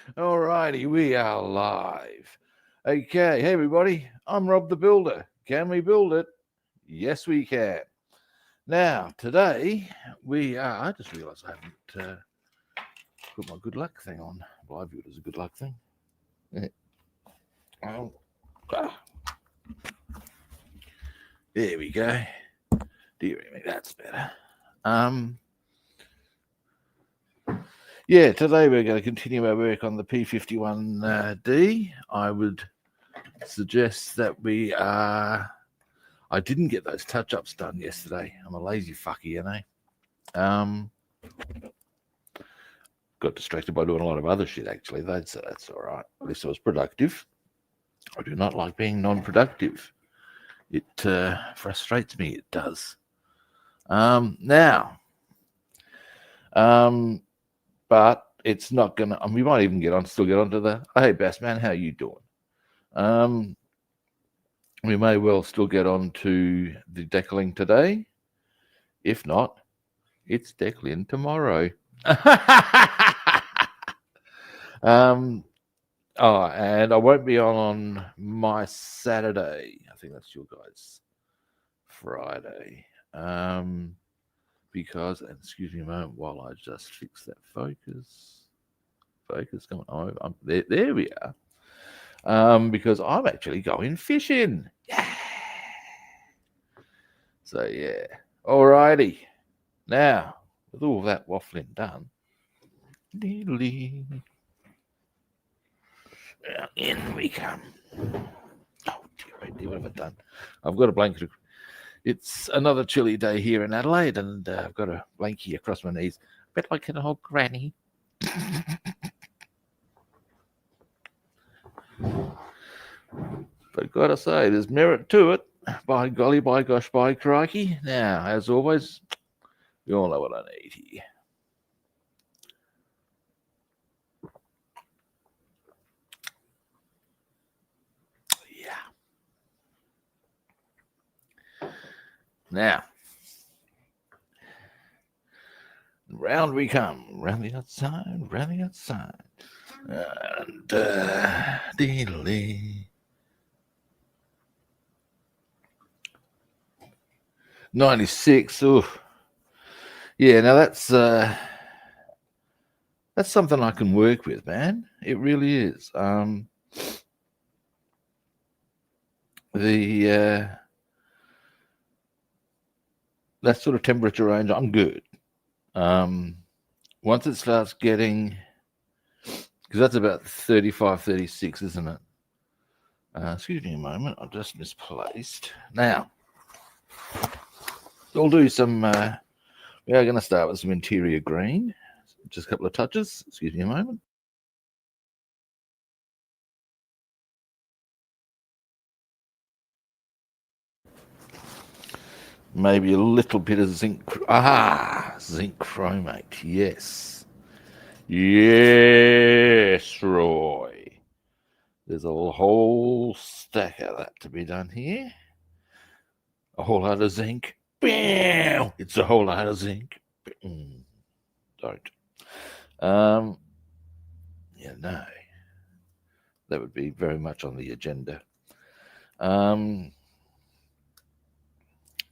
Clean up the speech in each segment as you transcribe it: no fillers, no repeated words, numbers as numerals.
Alrighty, we are live. Okay, hey everybody, I'm Rob the Builder. Can we build it? Yes, we can. Now, today I just realised I haven't put my good luck thing on. Well, I view it as a good luck thing. Yeah. Oh, there we go. Dear me, that's better. Yeah, today we're going to continue our work on the P-51D. I would suggest that I didn't get those touch-ups done yesterday. I'm a lazy fucker, you know. Got distracted by doing a lot of other shit, actually. That's all right. At least I was productive. I do not like being non-productive. It frustrates me, it does. But it's not gonna. We might even still get onto the. Oh, hey, Bass man, how you doing? We may well still get on to the decaling today. If not, it's decaling tomorrow. And I won't be on my Saturday. I think that's your guys' Friday. Because, and excuse me a moment while I just fix that focus. Focus, come on. There we are. Because I'm actually going fishing. Yeah. So, yeah. Alrighty. Now, with all that waffling done, in we come. Oh, dear, what have I done? I've got a blanket. It's another chilly day here in Adelaide, and I've got a blankie across my knees, a bit like an old granny. But gotta say, there's merit to it. By golly, by gosh, by crikey. Now, as always, you all know what I need here. Yeah. Now, round we come. Round the outside, round the outside. And, deedly. 96. Ooh. Yeah, now that's something I can work with, man. It really is. That sort of temperature range, I'm good. Once it starts getting, because that's about 35, 36, isn't it? Excuse me a moment, I've just misplaced. Now, we'll do some, we are going to start with some interior green. Just a couple of touches. Excuse me a moment. Maybe a little bit of zinc. Zinc chromate. Yes. Yes, Roy. There's a whole stack of that to be done here. A whole lot of zinc. Bam! It's a whole lot of zinc. Don't. Yeah, no. That would be very much on the agenda.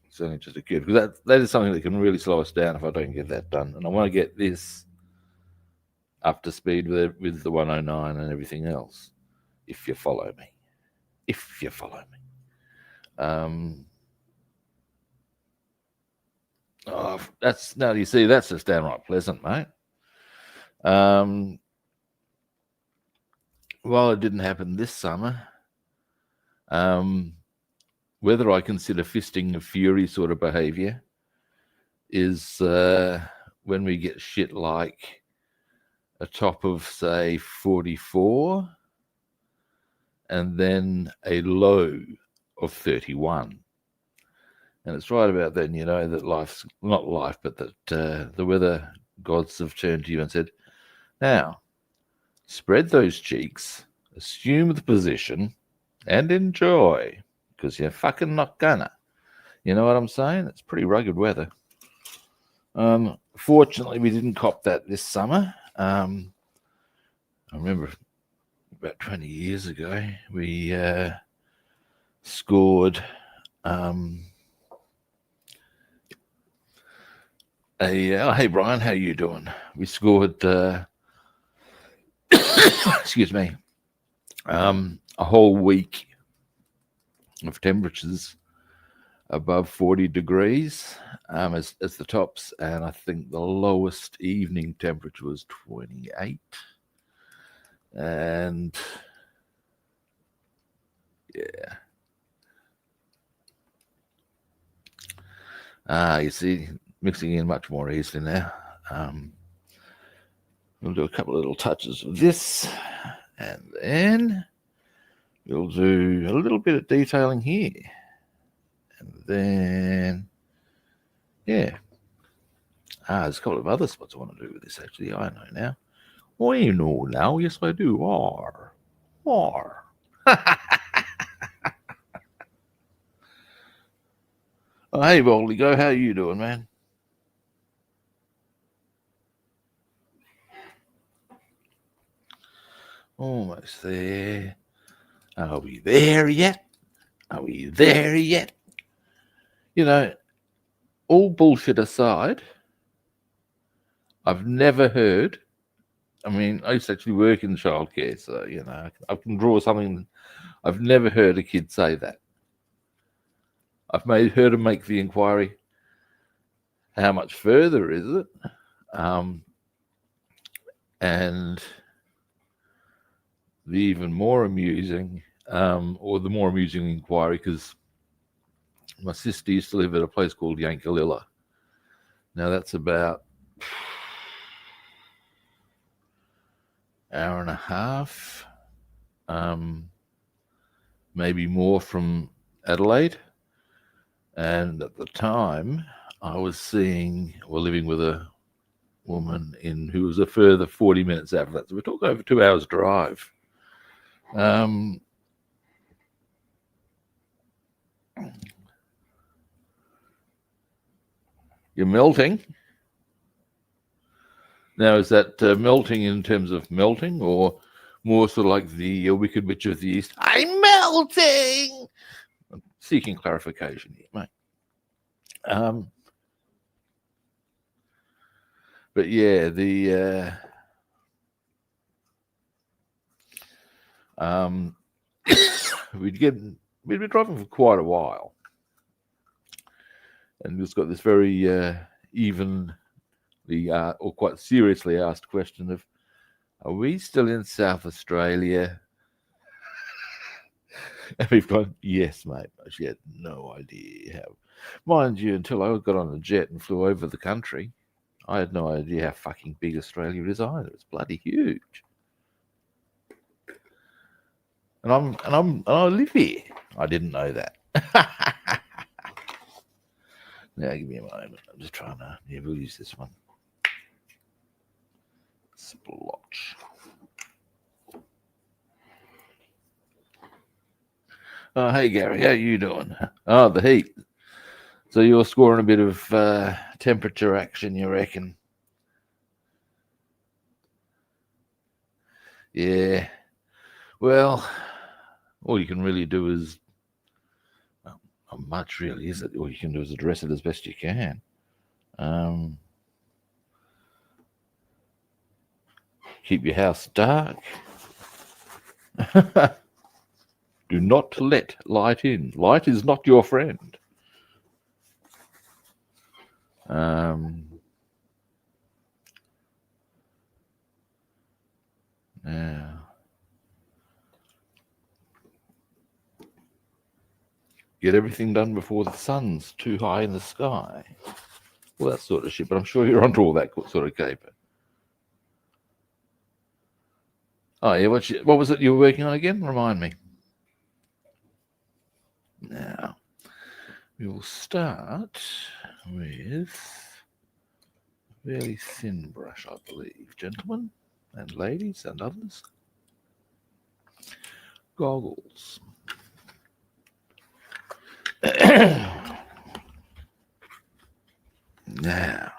It's only just occurred because that is something that can really slow us down if I don't get that done. And I want to get this up to speed with the 109 and everything else. If you follow me. That's now you see that's just downright pleasant, mate. While it didn't happen this summer, whether I consider fisting a fury sort of behavior is when we get shit like a top of, say, 44 and then a low of 31. And it's right about then, you know, that life's not life, but that the weather gods have turned to you and said, now, spread those cheeks, assume the position, and enjoy, because you're fucking not gonna. You know what I'm saying? It's pretty rugged weather. Fortunately, we didn't cop that this summer. I remember about 20 years ago, we scored hey Brian, how you doing? We scored excuse me, a whole week of temperatures above 40 degrees as the tops, and I think the lowest evening temperature was 28. And yeah, you see, mixing in much more easily now. We'll do a couple of little touches of this, and then we'll do a little bit of detailing here. And then, yeah. There's a couple of other spots I want to do with this, actually. I know now. I know now. Yes, I do. R. Oh, hey, Baldy, go. How you doing, man? Almost there. Are we there yet? Are we there yet? You know, all bullshit aside, I've never heard. I mean, I used to actually work in childcare, so, you know, I can draw something. I've never heard a kid say that. I've heard them make the inquiry, how much further is it? And the even more amusing, or the more amusing inquiry, because my sister used to live at a place called Yankalilla. Now that's about hour and a half, maybe more from Adelaide. And at the time, I was living with a woman who was a further 40 minutes after that. So we're talking over 2 hours drive. You're melting. Now, is that melting in terms of melting, or more sort of like the Wicked Witch of the East? I'm melting! I'm seeking clarification here, mate. But yeah, we'd been driving for quite a while, and we've got this very evenly or quite seriously asked question of, are we still in South Australia? And we've gone, yes, mate. She had no idea how. Mind you, until I got on a jet and flew over the country, I had no idea how fucking big Australia is either. It's bloody huge. And I live here. I didn't know that. Now give me a moment. I'm just trying to. Yeah, we'll use this one. Splotch. Oh, hey Gary, how you doing? Oh, the heat. So you're scoring a bit of temperature action, you reckon? Yeah. Well, all you can really do is, well, not much really, is it? All you can do is address it as best you can. Keep your house dark. Do not let light in. Light is not your friend. Yeah. Get everything done before the sun's too high in the sky. Well, that sort of shit. But I'm sure you're onto all that sort of caper. Oh yeah, what was it you were working on again? Remind me. Now, we will start with a fairly thin brush, I believe, gentlemen and ladies and others. Goggles. Now.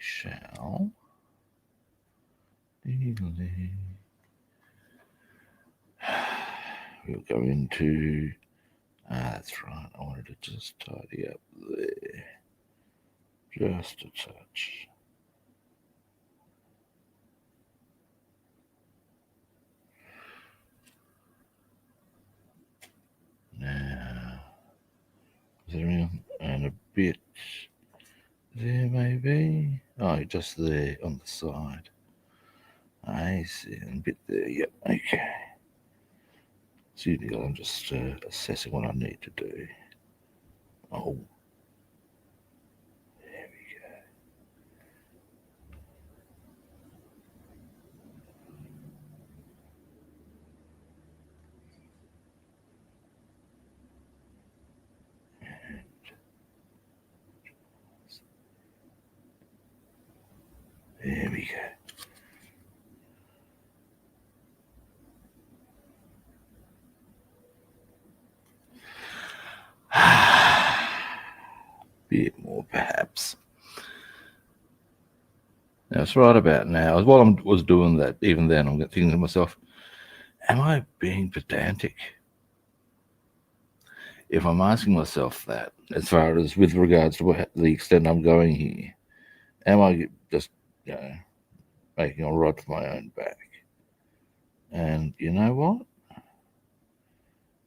shall we'll go into that's right, I wanted to just tidy up there just a touch. Now there and a bit there maybe. Oh, just there on the side. I see, and a bit there. Yep. Okay. So I'm just assessing what I need to do. Oh, there we go. There we go. Bit more, perhaps. Now, it's right about now. While I was doing that, even then, I'm thinking to myself, am I being pedantic? If I'm asking myself that, as far as with regards to the extent I'm going here, am I just, making a rod for my own back? And you know what?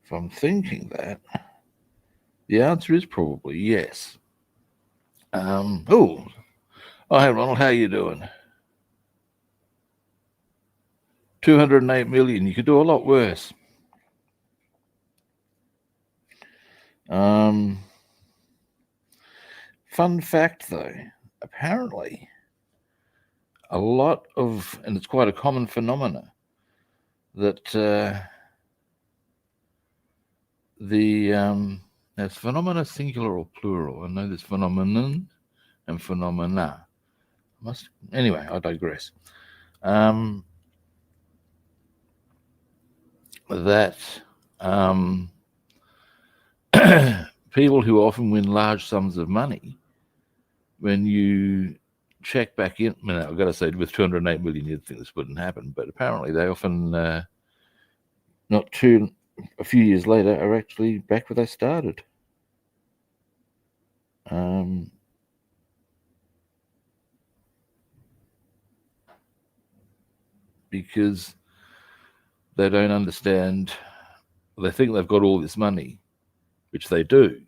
If I'm thinking that, the answer is probably yes. Oh, hey Ronald, how you doing? 208 million. You could do a lot worse. Fun fact, though, apparently, a lot of, and it's quite a common phenomena, that there's phenomena singular or plural. I know there's phenomenon and phenomena. Anyway, I digress. That people who often win large sums of money, when you check back in, I've got to say, with 208 million, you'd think this wouldn't happen, but apparently they often, a few years later, are actually back where they started. Because they don't understand, they think they've got all this money, which they do,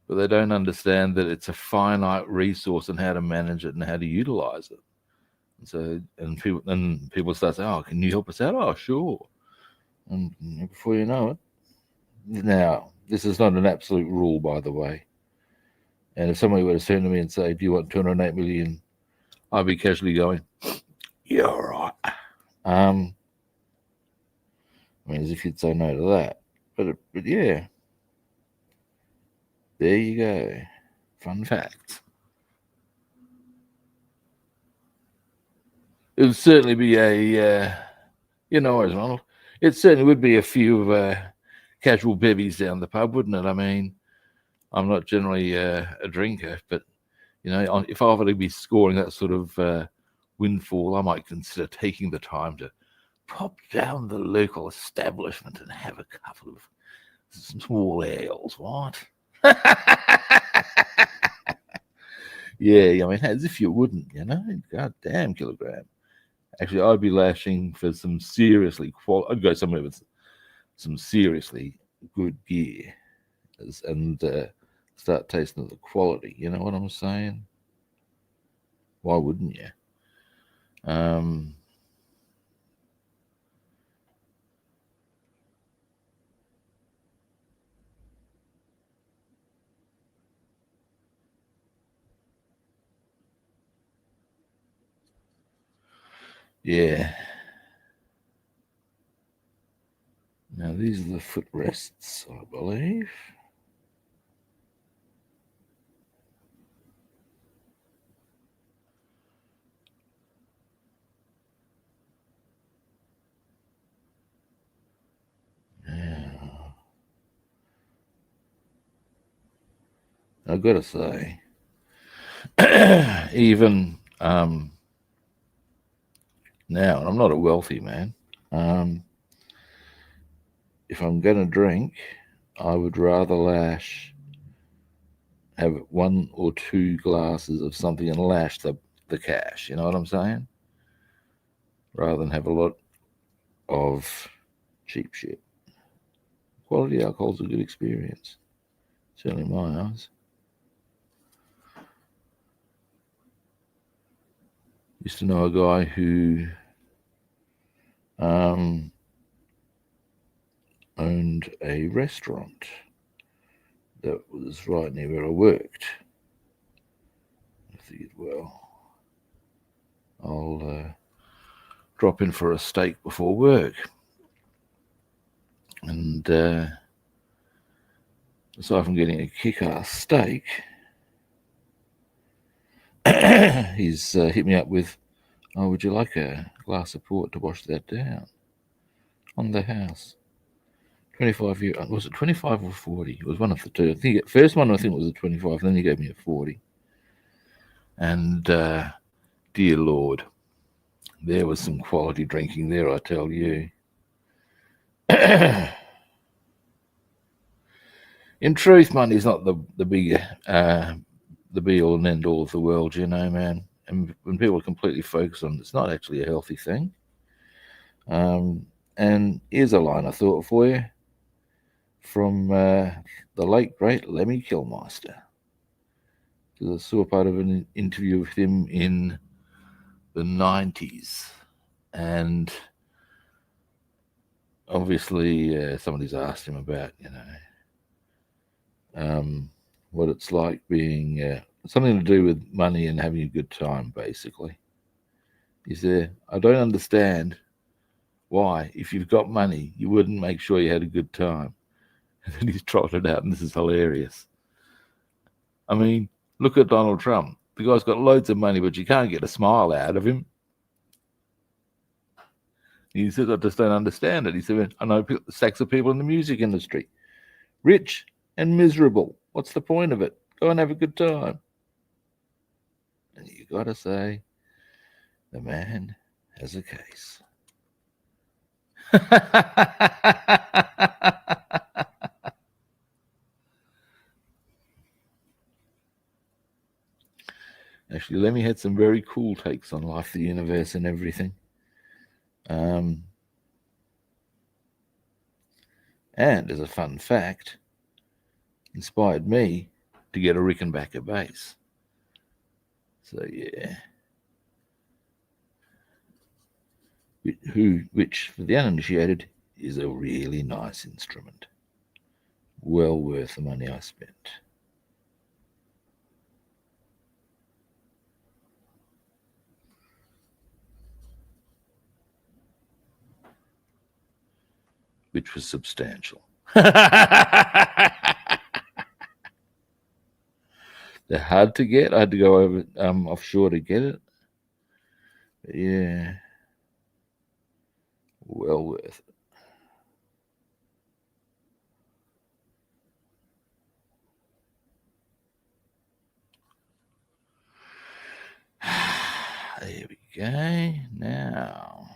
but they don't understand that it's a finite resource and how to manage it and how to utilize it. And so, people start saying, "Oh, can you help us out?" "Oh, sure." And before you know it, now this is not an absolute rule, by the way. And if somebody were to turn to me and say, "Do you want 208 million?" I'd be casually going, "Yeah, all right." As if you'd say no to that. But yeah, there you go. Fun fact. It would certainly be a, Ronald, it certainly would be a few casual bevvies down the pub, wouldn't it? I mean, I'm not generally a drinker, but, if I were to be scoring that sort of windfall, I might consider taking the time to pop down the local establishment and have a couple of small ales. What? Yeah, as if you wouldn't, God damn, kilogram. Actually, I'd be lashing for some seriously I'd go somewhere with some seriously good gear and start tasting the quality. You know what I'm saying? Why wouldn't you? Yeah. Now, these are the footrests, I believe. Yeah. I've got to say, Even now, and I'm not a wealthy man, if I'm going to drink, I would rather have one or two glasses of something and lash the cash. You know what I'm saying? Rather than have a lot of cheap shit. Quality alcohol's a good experience. Certainly in my eyes. Used to know a guy who owned a restaurant that was right near where I worked. I figured, well, I'll drop in for a steak before work. And aside from getting a kick-ass steak, he's hit me up with, oh, would you like a glass of port to wash that down on the house? 25 year, was it 25 or 40? It was one of the two. I think first one I think was a 25, then he gave me a 40. And dear Lord, there was some quality drinking there, I tell you. In truth, money's not the big the be all and end all of the world, you know, man. And when people are completely focused on it, it's not actually a healthy thing. And here's a line I thought for you from the late great Lemmy Kilmister. Because I saw part of an interview with him in the 90s, and obviously somebody's asked him about, you know, what it's like being something to do with money and having a good time, basically. He said, I don't understand why, if you've got money, you wouldn't make sure you had a good time. And then he's trotted out, and this is hilarious. I mean, look at Donald Trump. The guy's got loads of money, but you can't get a smile out of him. He says, I just don't understand it. He said, I know stacks of people in the music industry, rich and miserable. What's the point of it? Go and have a good time. And you got to say, the man has a case. Actually, Lemmy had some very cool takes on life, the universe, and everything. And as a fun fact, inspired me to get a Rickenbacker bass. So yeah, which for the uninitiated is a really nice instrument. Well worth the money I spent. Which was substantial. They're hard to get. I had to go over offshore to get it. But yeah, well worth it. There we go. Now,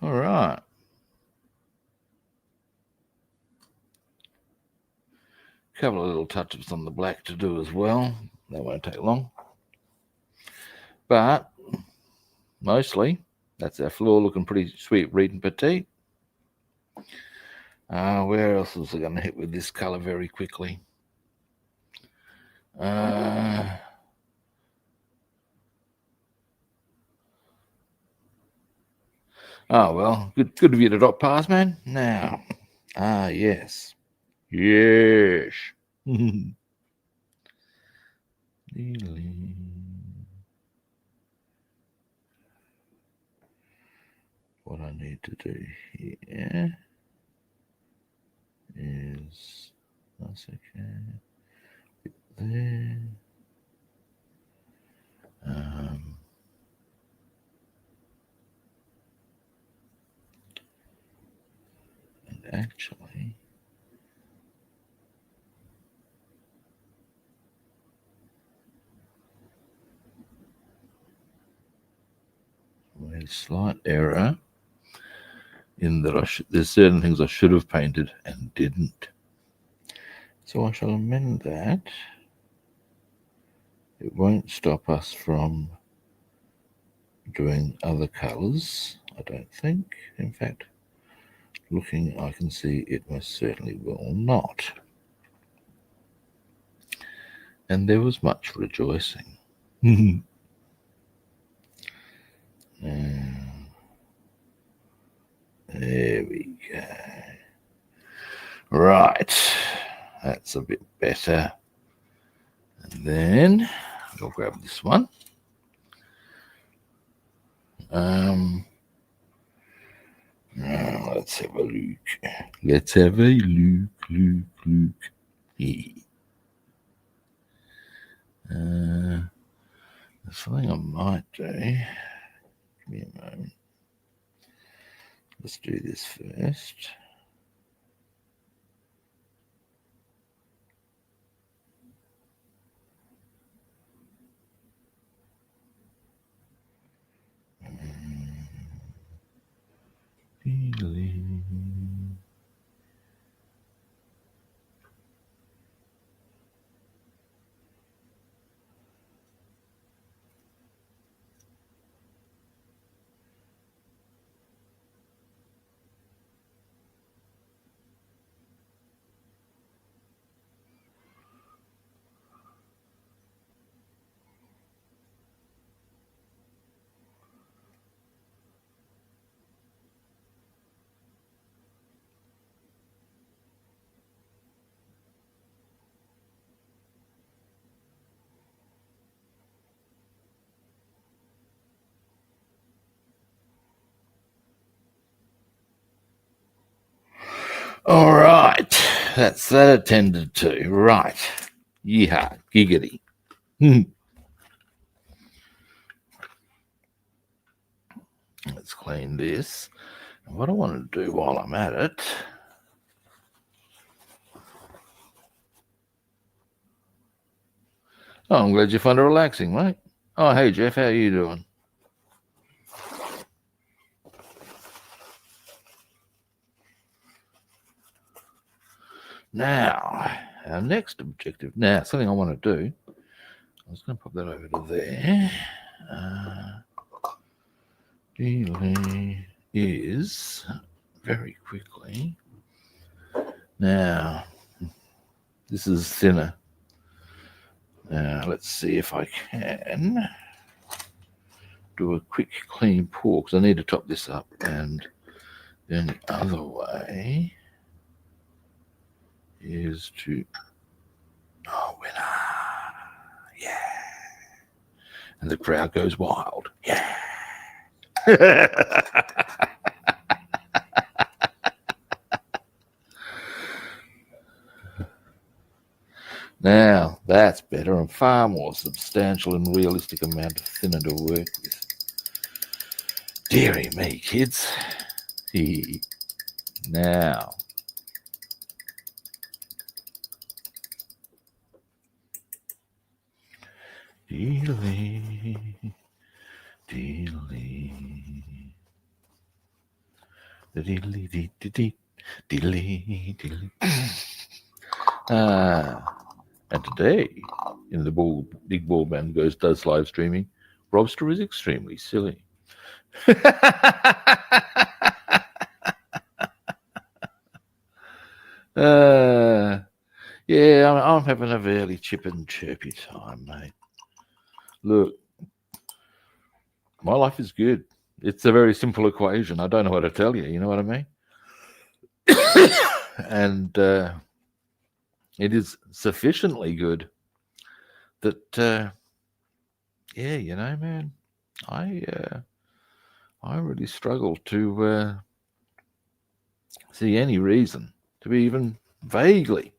all right. A couple of little touch-ups on the black to do as well. That won't take long. But mostly, that's our floor looking pretty sweet, reed and petite. Where else was I going to hit with this colour very quickly? Oh, well, good of you to drop past, man. Now, yes. Yes. What I need to do here is, that's okay, there. actually, a slight error in that there's certain things I should have painted and didn't. So I shall amend that. It won't stop us from doing other colours, I don't think. In fact, looking, I can see it most certainly will not. And there was much rejoicing. There we go. Right, that's a bit better. And then I'll grab this one. Let's have a look. Let's have a look. Yeah. There's something I might do. Give me a moment. Let's do this first. All right, that's that attended to. Right, yeehaw, giggity. Let's clean this. And what I want to do while I'm at it, oh, I'm glad you find it relaxing, mate. Oh, hey, Jeff, how are you doing? Now, our next objective. Now, something I want to do. I was going to pop that over to there. Is very quickly. Now, this is thinner. Now, let's see if I can do a quick clean pour because I need to top this up. And then the other way is to, oh, winner. Yeah. And the crowd goes wild. Yeah. Now, that's better and far more substantial and realistic amount of thinner to work with. Deary me, kids. Now, dealy. And today, in the Big Ball Band does live streaming, Robster is extremely silly. Yeah, I'm having a very chip and chirpy time, mate. Look, my life is good. It's a very simple equation. I don't know what to tell you. You know what I mean? And it is sufficiently good that, yeah, you know, man, I really struggle to see any reason to be even vaguely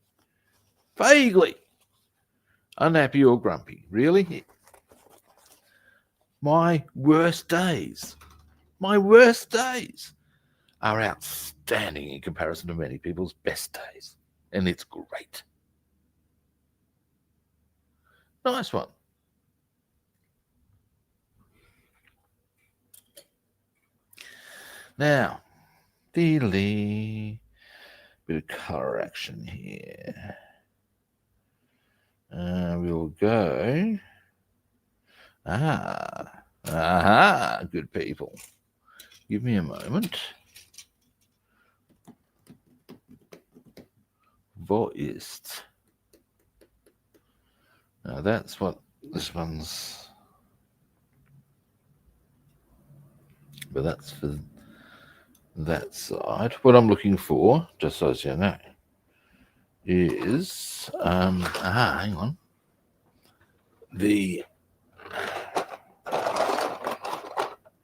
unhappy or grumpy. Really? My worst days are outstanding in comparison to many people's best days. And it's great. Nice one. Now, bit of color action here. We'll go. Good people. Give me a moment. Wo ist? Now that's what this one's. But that's for that side. What I'm looking for, just so you know, is hang on. The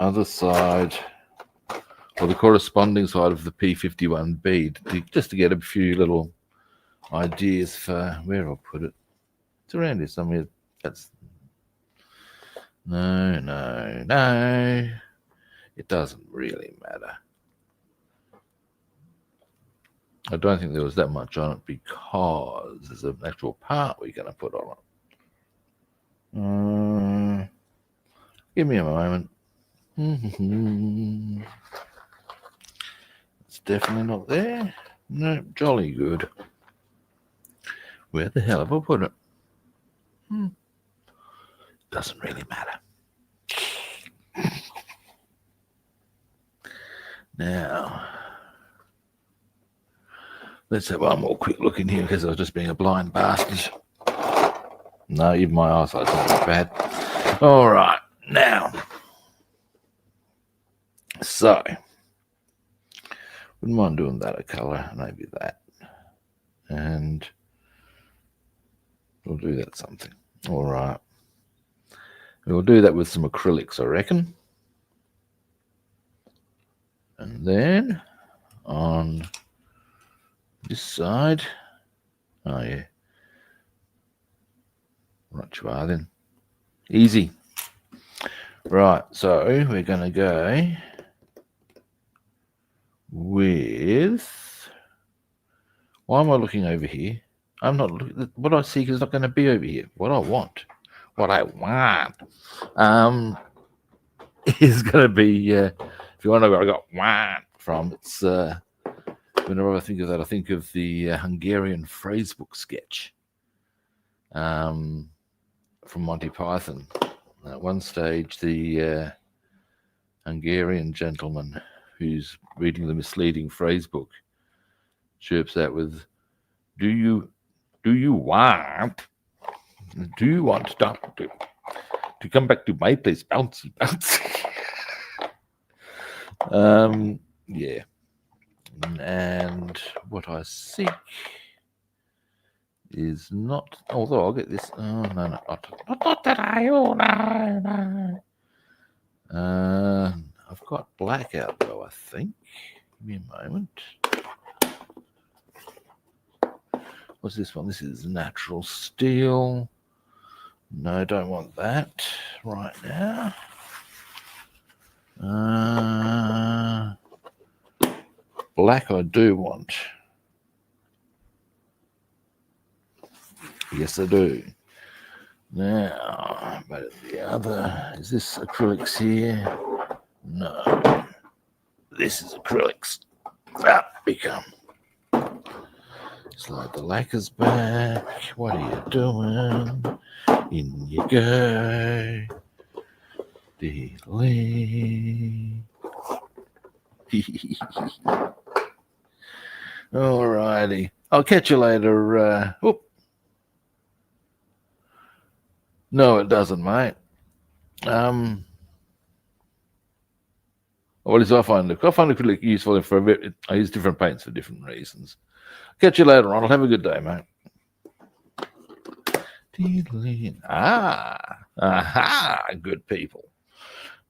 other side, or the corresponding side of the P-51B, just to get a few little ideas for where I'll put it. It's around here somewhere. That's no. It doesn't really matter. I don't think there was that much on it because there's an actual part we're going to put on it. Give me a moment. It's definitely not there. No, jolly good. Where the hell have I put it? Doesn't really matter. Now, let's have one more quick look in here because I was just being a blind bastard. No, even my eyesight's not that bad. All right, now. So, wouldn't mind doing that a colour, maybe that. And we'll do that something. All right. We'll do that with some acrylics, I reckon. And then on this side, oh yeah, right you are then. Easy. Right, so we're going to go with, why am I looking over here? I'm not looking, what I see is not going to be over here. What I want is going to be, if you want to know where I got want from, it's, whenever I think of that, I think of the Hungarian phrasebook sketch from Monty Python. At one stage, the Hungarian gentleman who's reading the misleading phrasebook chirps out with, "Do you want doctor to come back to my place, bouncy, bouncy?" Yeah. And what I seek is not, although I'll get this. Oh no, not today. Oh no. I've got black out though, I think. Give me a moment. What's this one? This is natural steel. No, I don't want that right now. Black I do want. Yes, I do. Now, but the other, is this acrylics here? No. This is acrylics. Become. Slide the lacquers back. What are you doing? In you go. Delay. Alrighty. I'll catch you later. No, it doesn't, mate. What is I find it really useful for a bit. I use different paints for different reasons. Catch you later on. I'll have a good day, mate. Good people.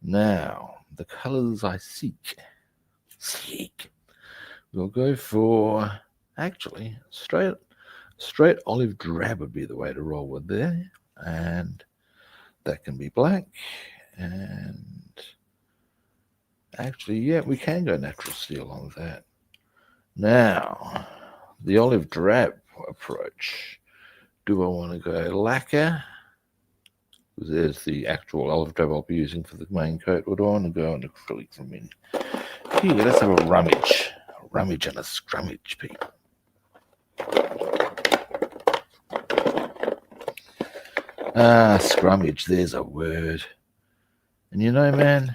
Now, the colours I seek. We'll go for, actually, straight olive drab would be the way to roll with there. And that can be black. And Actually, yeah, we can go natural steel on that. Now, the olive drab approach. Do I want to go lacquer? Because there's the actual olive drab I'll be using for the main coat. Or do I want to go on acrylic from in? Here, let's have a rummage. A rummage and a scrummage, people. Ah, scrummage, there's a word. And you know, man,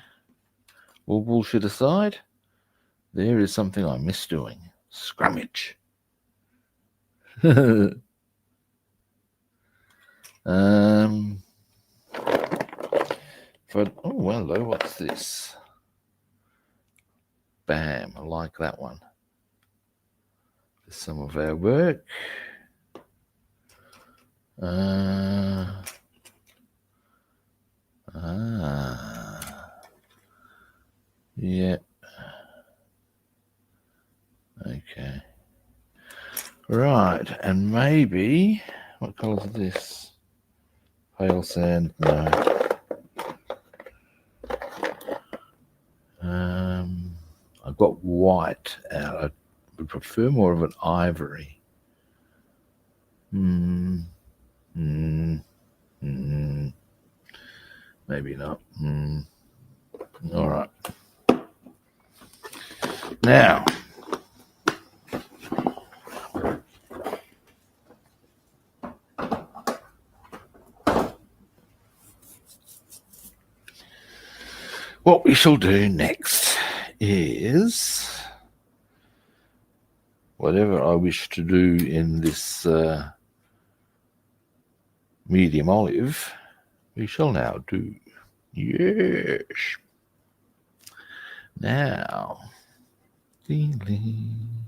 all bullshit aside, there is something I miss doing. Scrummage. But, oh, hello, what's this? Bam, I like that one. There's some of our work. Yeah. Okay. Right, and maybe, what colour is this? Pale sand, no. I've got white out. I would prefer more of an ivory. Maybe not. All right. Now, what we shall do next is whatever I wish to do in this medium olive, we shall now do. Yes. Now, dealing.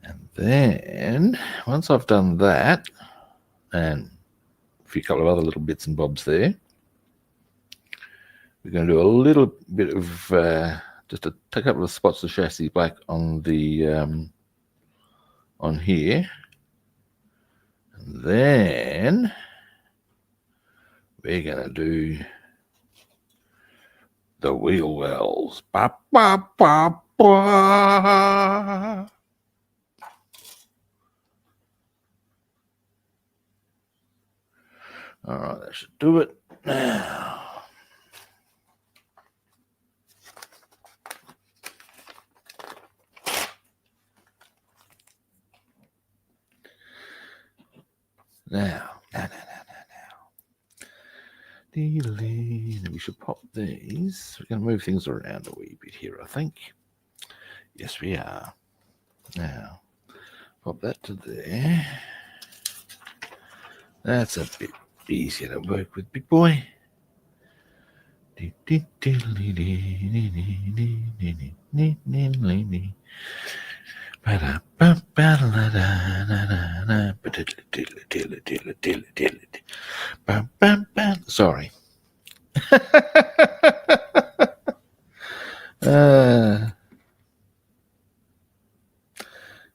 And then, once I've done that, and a few couple of other little bits and bobs there, we're going to do a little bit of just a couple of spots of chassis black on the on here, and then we're going to do the wheel wells. Ba, ba, ba, ba. All right, that should do it. Now. We should pop these. We're going to move things around a wee bit here, I think. Yes, we are. Now, pop that to there. That's a bit easier to work with, big boy. Sorry.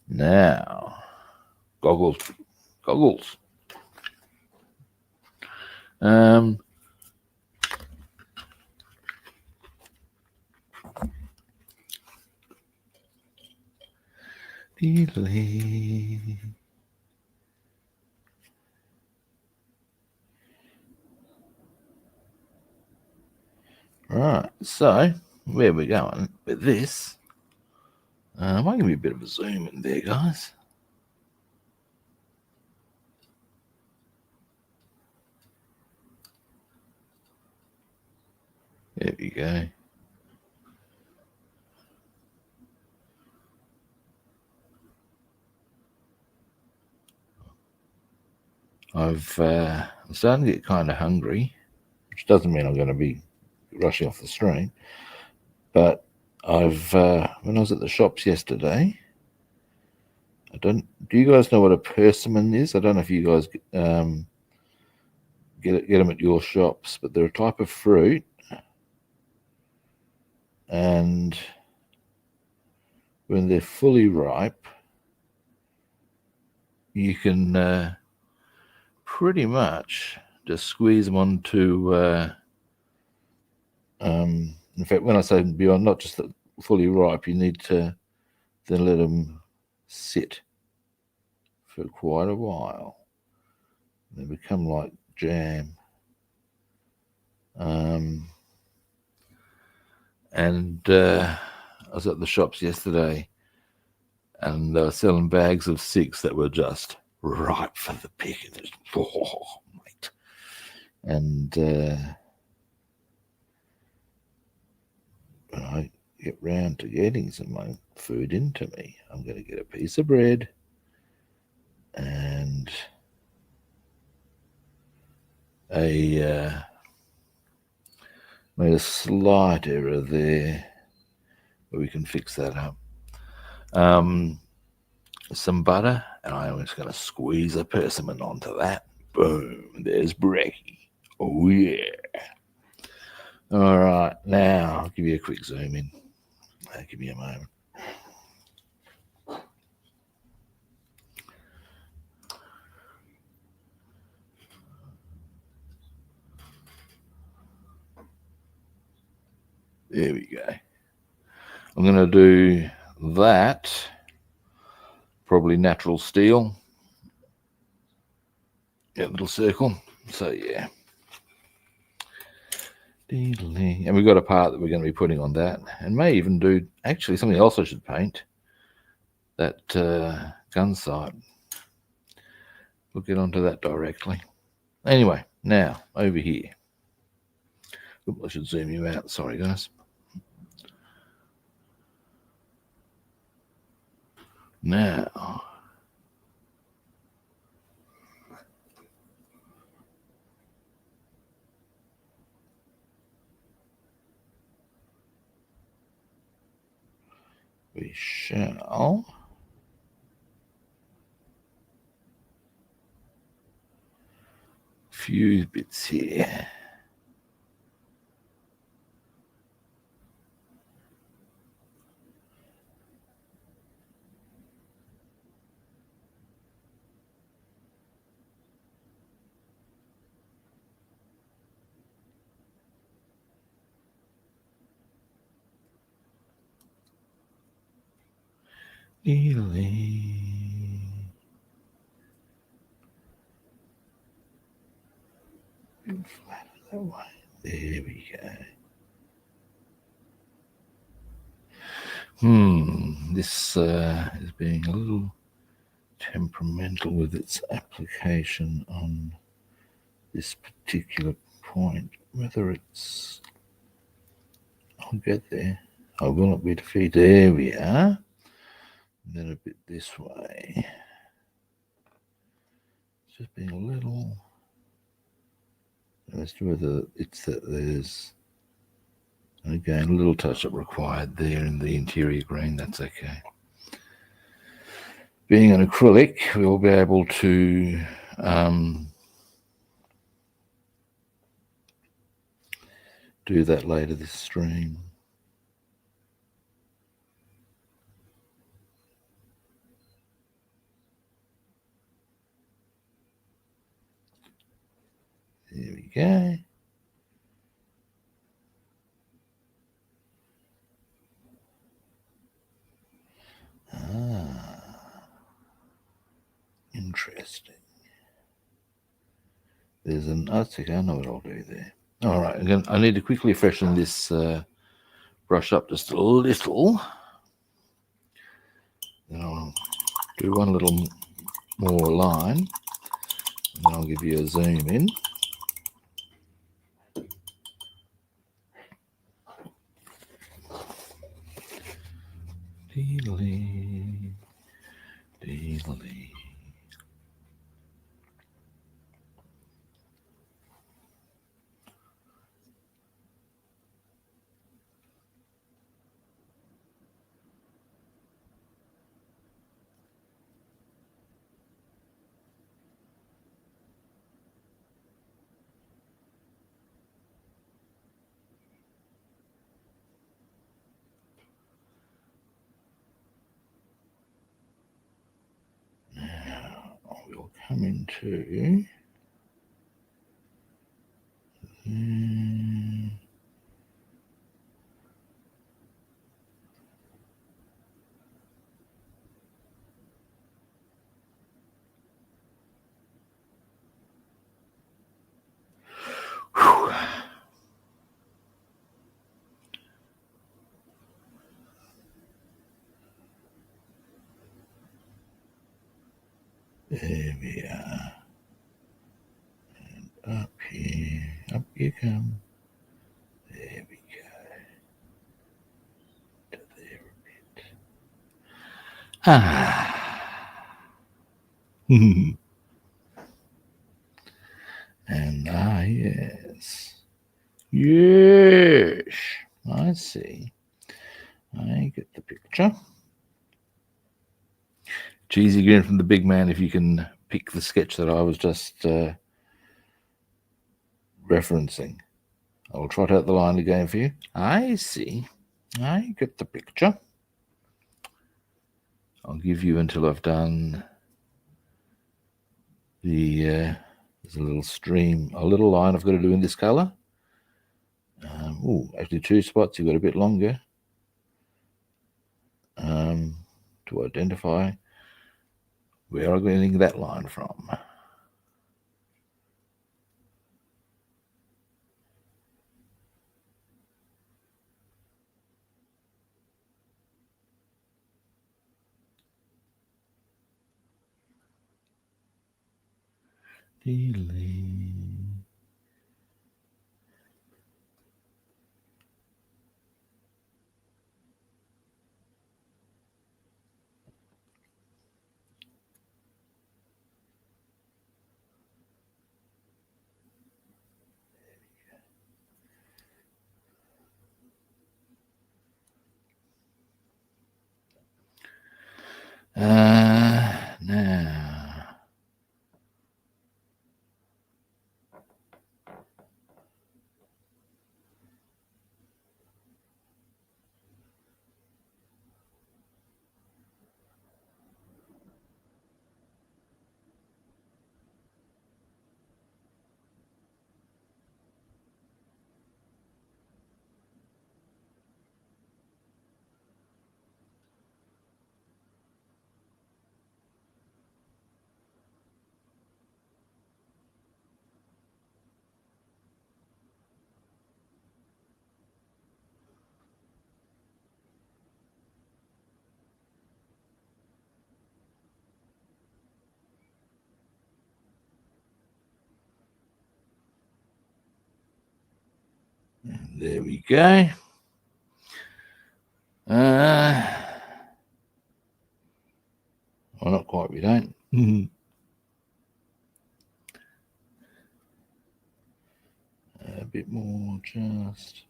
Now, goggles. Right, so where we're going with this, I might give you a bit of a zoom in there, guys. There we go. I'm starting to get kind of hungry, which doesn't mean I'm going to be rushing off the stream. But I've when I was at the shops yesterday, do you guys know what a persimmon is? I don't know if you guys get them at your shops, but they're a type of fruit, and when they're fully ripe, you can pretty much just squeeze them onto. In fact, when I say beyond, not just fully ripe, you need to then let them sit for quite a while. They become like jam. And I was at the shops yesterday, and they were selling bags of 6 that were just ripe for the picking. Oh, mate. And when I get round to getting some of my food into me, I'm going to get a piece of bread and made a slight error there, but we can fix that up. Some butter, and I'm just going to squeeze a persimmon onto that. Boom, there's brekkie. Oh yeah. All right, now I'll give you a quick zoom in. Give me a moment. There we go. I'm going to do that, probably natural steel. Yeah, little circle. So yeah. And we've got a part that we're going to be putting on that, and may even do actually something else I should paint. That gun sight. We'll get onto that directly. Anyway, now over here. Oops, I should zoom you out. Sorry, guys. Now, we shall few bits here. Flat that way. There we go. This is being a little temperamental with its application on this particular point. Whether it's... I'll get there. I will not be defeated. There we are. And then a bit this way. It's just being a little... As to whether it's that there's... Again, a little touch-up required there in the interior green. That's okay. Being an acrylic, we'll be able to do that later this stream. There we go. Interesting. There's an... I think I know what I'll do there. All right, again, I need to quickly freshen this brush up just a little. Then I'll do one little more line, and then I'll give you a zoom in. Dealy, dealy. Now we'll come into There we are. And up here. Up you come. There we go. To there a bit. And yes. Yes. I see. I get the picture. Cheesy grin from the big man if you can pick the sketch that I was just referencing. I'll trot out the line again for you. I see. I get the picture. I'll give you until I've done the there's a little stream, a little line I've got to do in this color. Actually 2 spots. You've got a bit longer to identify where I'm getting that line from. Now. There we go. Well, not quite, we don't. A bit more, just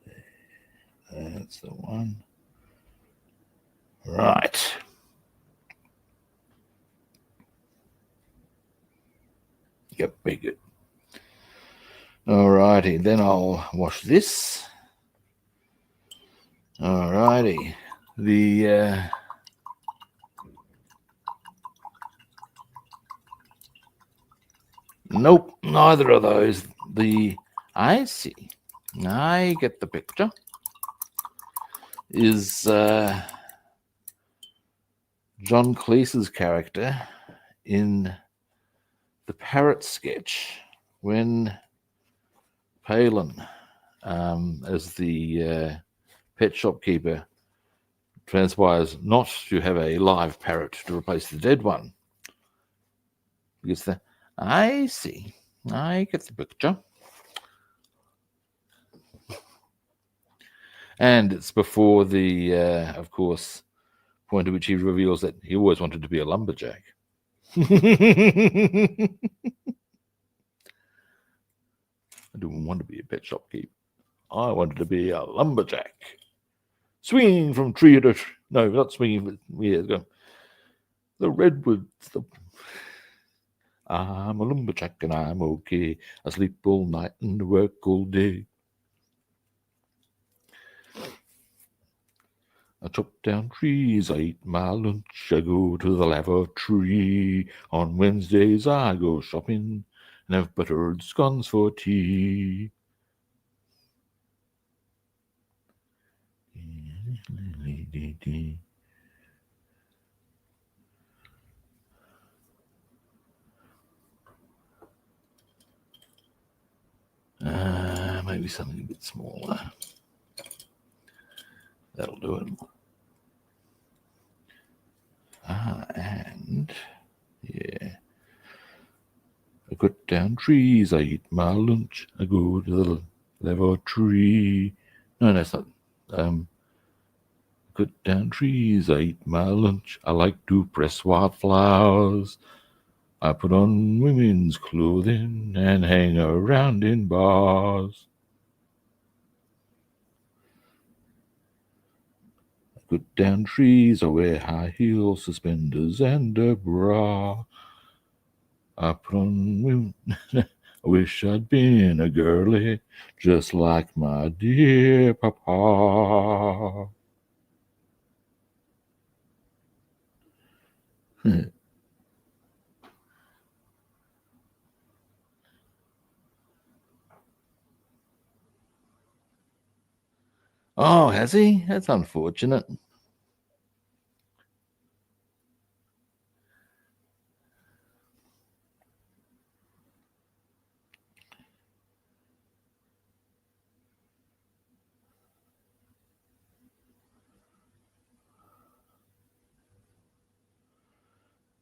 there. That's the one. Right. Yep, very good. Alrighty, then I'll wash this. Alrighty. Nope, neither of those. I see. I get the picture. Is John Cleese's character in the parrot sketch when Palin, as the pet shopkeeper, transpires not to have a live parrot to replace the dead one. Because I see. I get the picture. And it's before the, of course, point at which he reveals that he always wanted to be a lumberjack. I didn't want to be a pet shopkeeper. I wanted to be a lumberjack. Swinging from tree to tree. No, not swinging, but yeah, the redwoods. I'm a lumberjack and I'm okay. I sleep all night and work all day. I chop down trees, I eat my lunch, I go to the lavatory. On Wednesdays I go shopping and have buttered scones for tea. Maybe something a bit smaller. That'll do it. And cut down trees, I eat my lunch, I go to the laboratory. No, that's not. Cut down trees, I eat my lunch, I like to press wildflowers. I put on women's clothing and hang around in bars. I cut down trees, I wear high heels, suspenders, and a bra. I put on women. I wish I'd been a girlie, just like my dear papa. Oh, has he? That's unfortunate.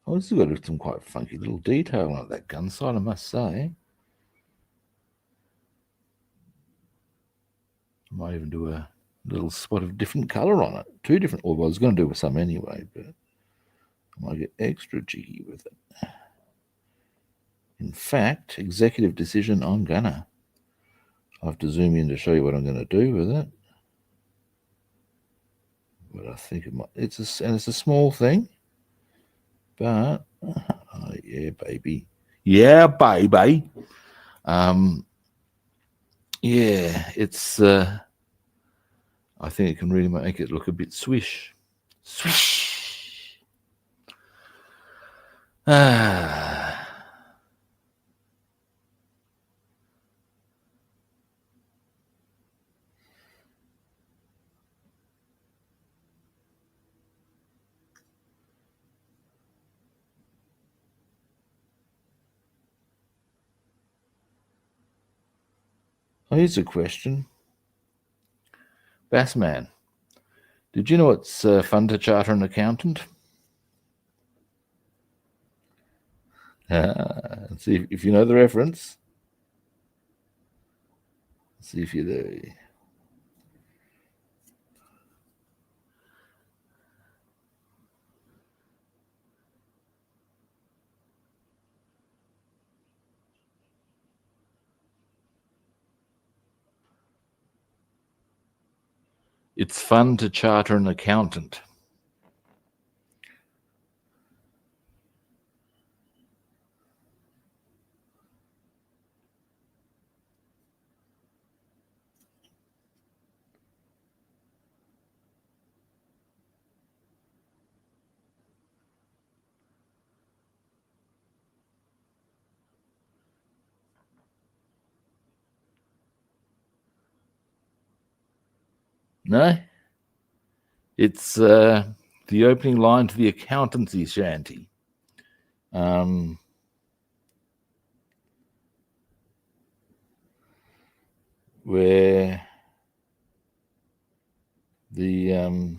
Oh, this has got some quite funky little detail on that gun sight, I must say. I might even do a little spot of different colour on it. Two different, well, I was going to do some anyway, but I might get extra jiggy with it. In fact, executive decision, I'm gonna. I'll have to zoom in to show you what I'm going to do with it. But I think it might, it's a small thing, but oh, yeah, baby. Yeah, baby. Yeah, it's I think it can really make it look a bit swish. Swish. Ah. Here's a question. Bassman, did you know it's fun to charter an accountant? See if you know the reference. See if you do. It's fun to charter an accountant. No? It's the opening line to the accountancy shanty. Where the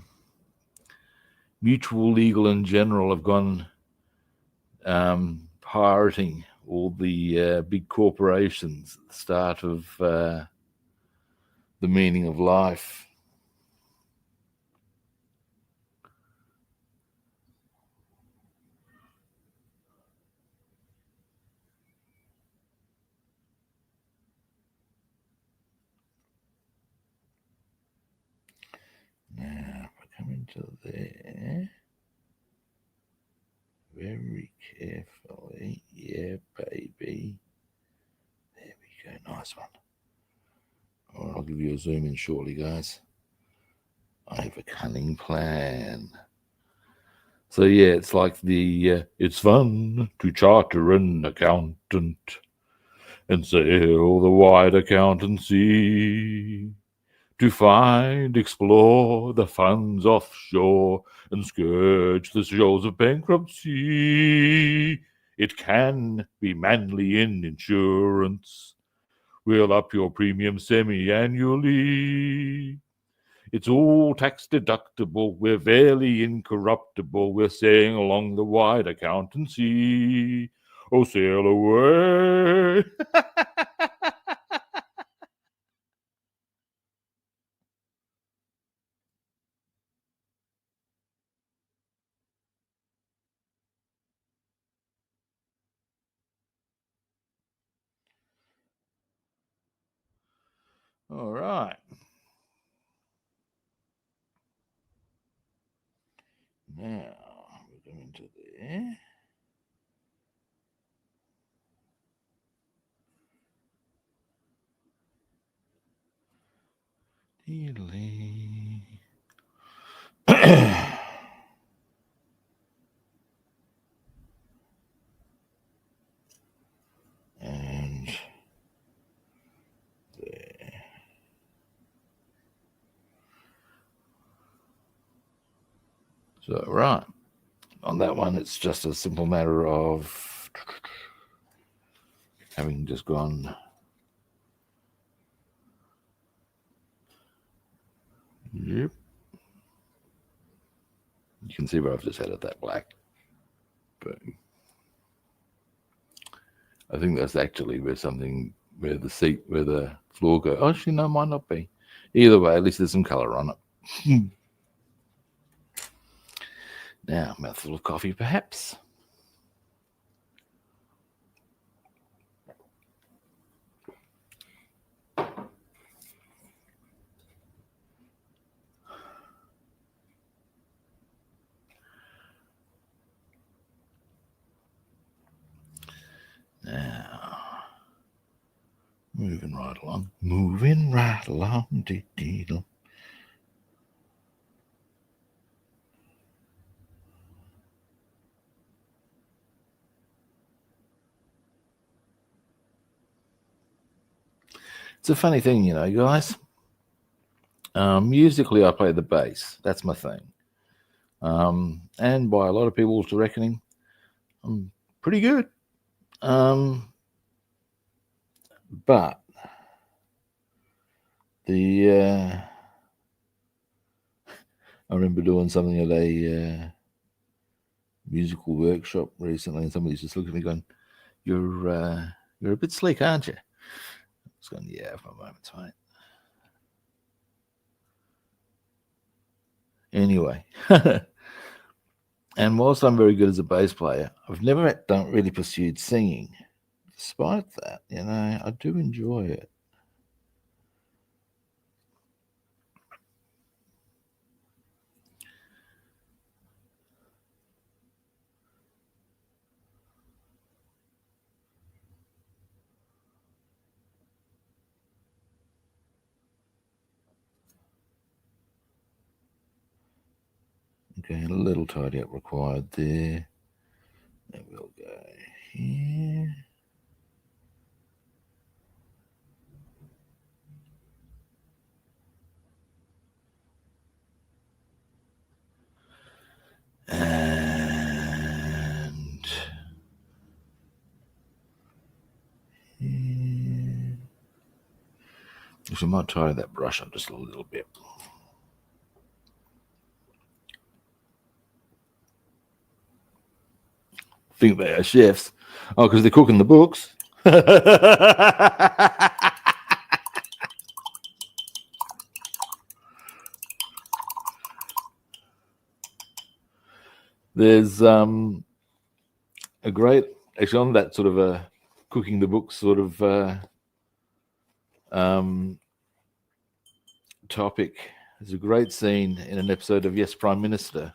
Mutual Legal and General have gone pirating all the big corporations at the start of the meaning of life. Now, if I come into there very carefully, yeah, baby. There we go, nice one. All right, I'll give you a zoom in shortly, guys. I have a cunning plan. So yeah, it's like the it's fun to charter an accountant and sail the wide accountancy, to find, explore the funds offshore and scourge the shores of bankruptcy. It can be manly in insurance. We'll up your premium semi-annually. It's all tax deductible. We're fairly incorruptible. We're sailing along the wide accountancy. Oh, sail away. All right. Now we're going to there. And there. So, right. On that one, it's just a simple matter of having just gone. Yep. You can see where I've just added that black. But I think that's actually where the floor goes. Oh, actually, no, might not be. Either way, at least there's some color on it. Now, mouthful of coffee, perhaps. Now, moving right along. Dee-dee-dum. It's a funny thing, you know, guys. Musically, I play the bass. That's my thing. And by a lot of people's reckoning, I'm pretty good. But I remember doing something at a musical workshop recently, and somebody's just looking at me going, "You're a bit slick, aren't you?" I was going, "Yeah, for a moment, mate." Anyway, and whilst I'm very good as a bass player, I've never really pursued singing. Despite that, you know, I do enjoy it. Okay, a little tidy up required there. Then we'll go here. And here. So I might tidy that brush up just a little bit. Think they are chefs. Oh, because they're cooking the books. There's a great, actually on that sort of a cooking the books sort of topic. There's a great scene in an episode of Yes, Prime Minister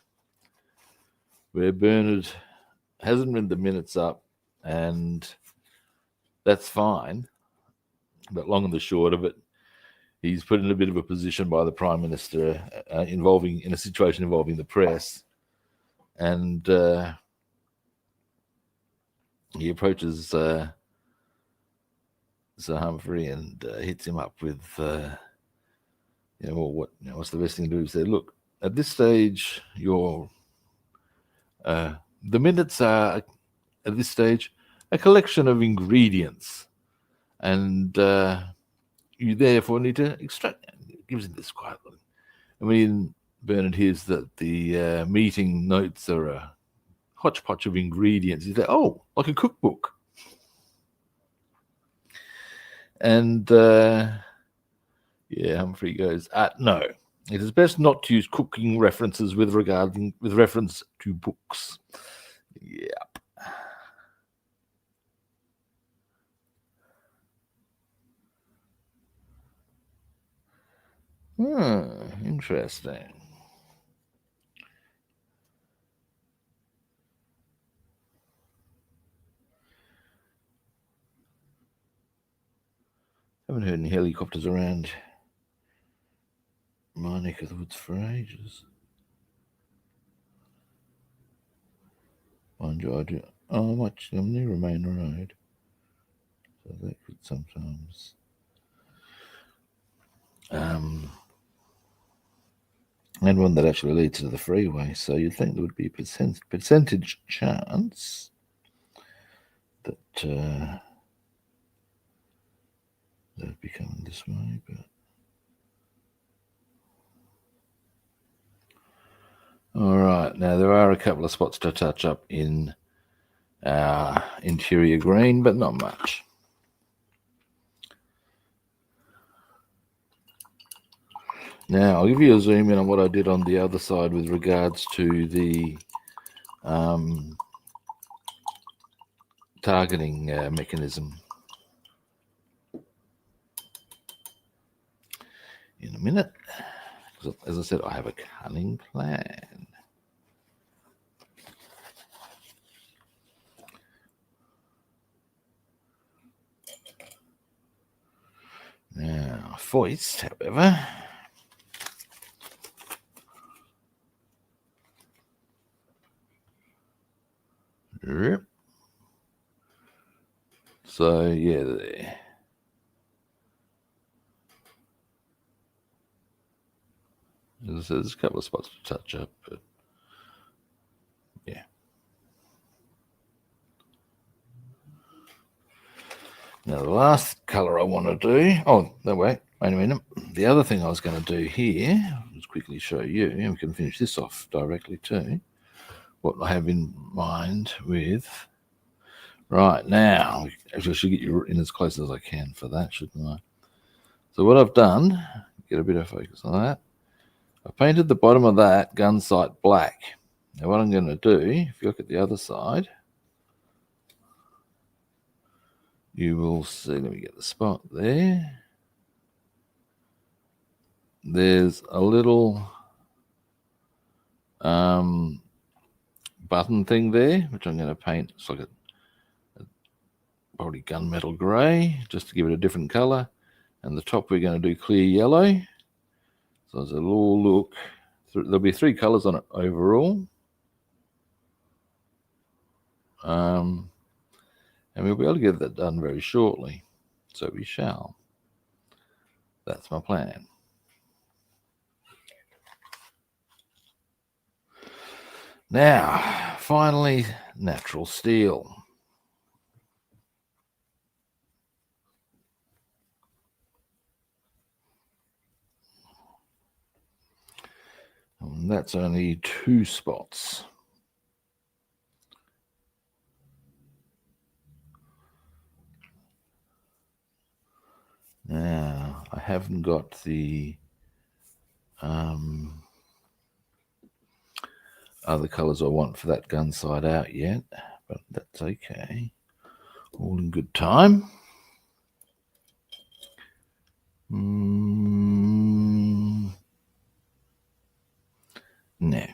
where Bernard hasn't written the minutes up, and that's fine. But long and the short of it, he's put in a bit of a position by the Prime Minister in a situation involving the press. And he approaches Sir Humphrey and hits him up with, what's the best thing to do? He said, look, at this stage, the minutes are, at this stage, a collection of ingredients. And you therefore need to extract. It gives him this quiet look. I mean, Bernard hears that the meeting notes are a hodgepodge of ingredients. You think, oh, like a cookbook. And yeah, Humphrey goes, no. It is best not to use cooking references with reference to books. Yep. Interesting. Haven't heard any helicopters around my neck of the woods for ages. Mind you, I do. Oh, much. I'm near a main road, so that could sometimes. And one that actually leads to the freeway. So you'd think there would be a percentage chance that they'd be coming this way, but. All right, now there are a couple of spots to touch up in interior green, but not much. Now I'll give you a zoom in on what I did on the other side with regards to the targeting mechanism in a minute. As I said, I have a cunning plan. Now, foist, however, yep. So yeah, there. As I said, there's a couple of spots to touch up, but yeah. Now the last colour I want to do. Oh no, wait a minute. The other thing I was going to do here, I'll just quickly show you, and we can finish this off directly too. What I have in mind with. Right now, actually, I should get you in as close as I can for that, shouldn't I? So what I've done, get a bit of focus on that. I painted the bottom of that gun sight black. Now what I'm going to do, if you look at the other side, you will see, let me get the spot there. There's a little button thing there, which I'm going to paint. It's like a probably gunmetal grey, just to give it a different colour. And the top we're going to do clear yellow. So as a little look, there'll be 3 colours on it overall. And we'll be able to get that done very shortly. So we shall. That's my plan. Now, finally, natural steel. And that's only 2 spots. Now, I haven't got the other colours I want for that gun sight out yet, but that's okay. All in good time. No.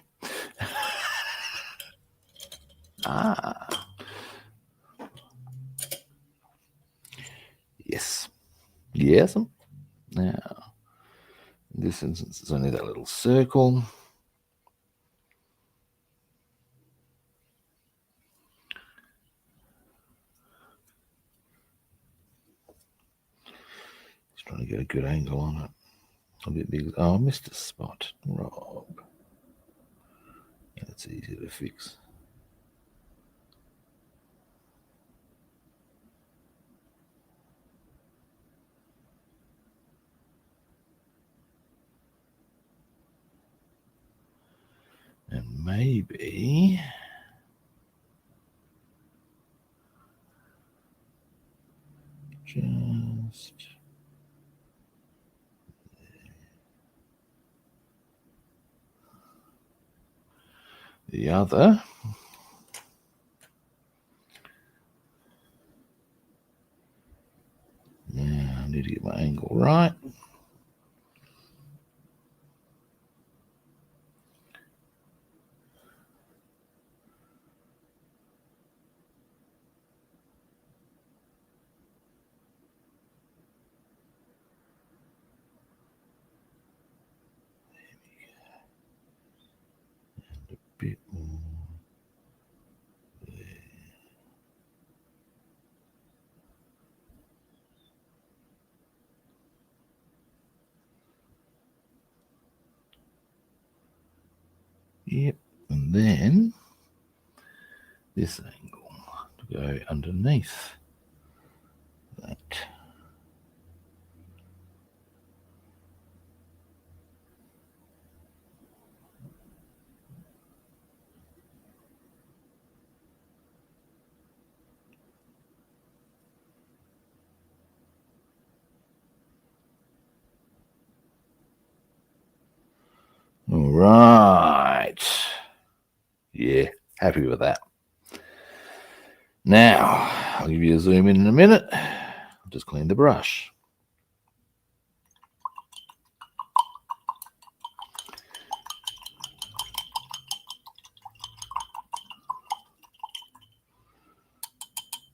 Yes. Yes. Now, in this instance, it's only that little circle. Just trying to get a good angle on it. A bit big. Oh, I missed a spot. Rob. That's easy to fix. And maybe Just the other. Now I need to get my angle right. And a bit more there. Yep, and then this angle to go underneath that. All right. Yeah, happy with that. Now, I'll give you a zoom in a minute. I'll just clean the brush.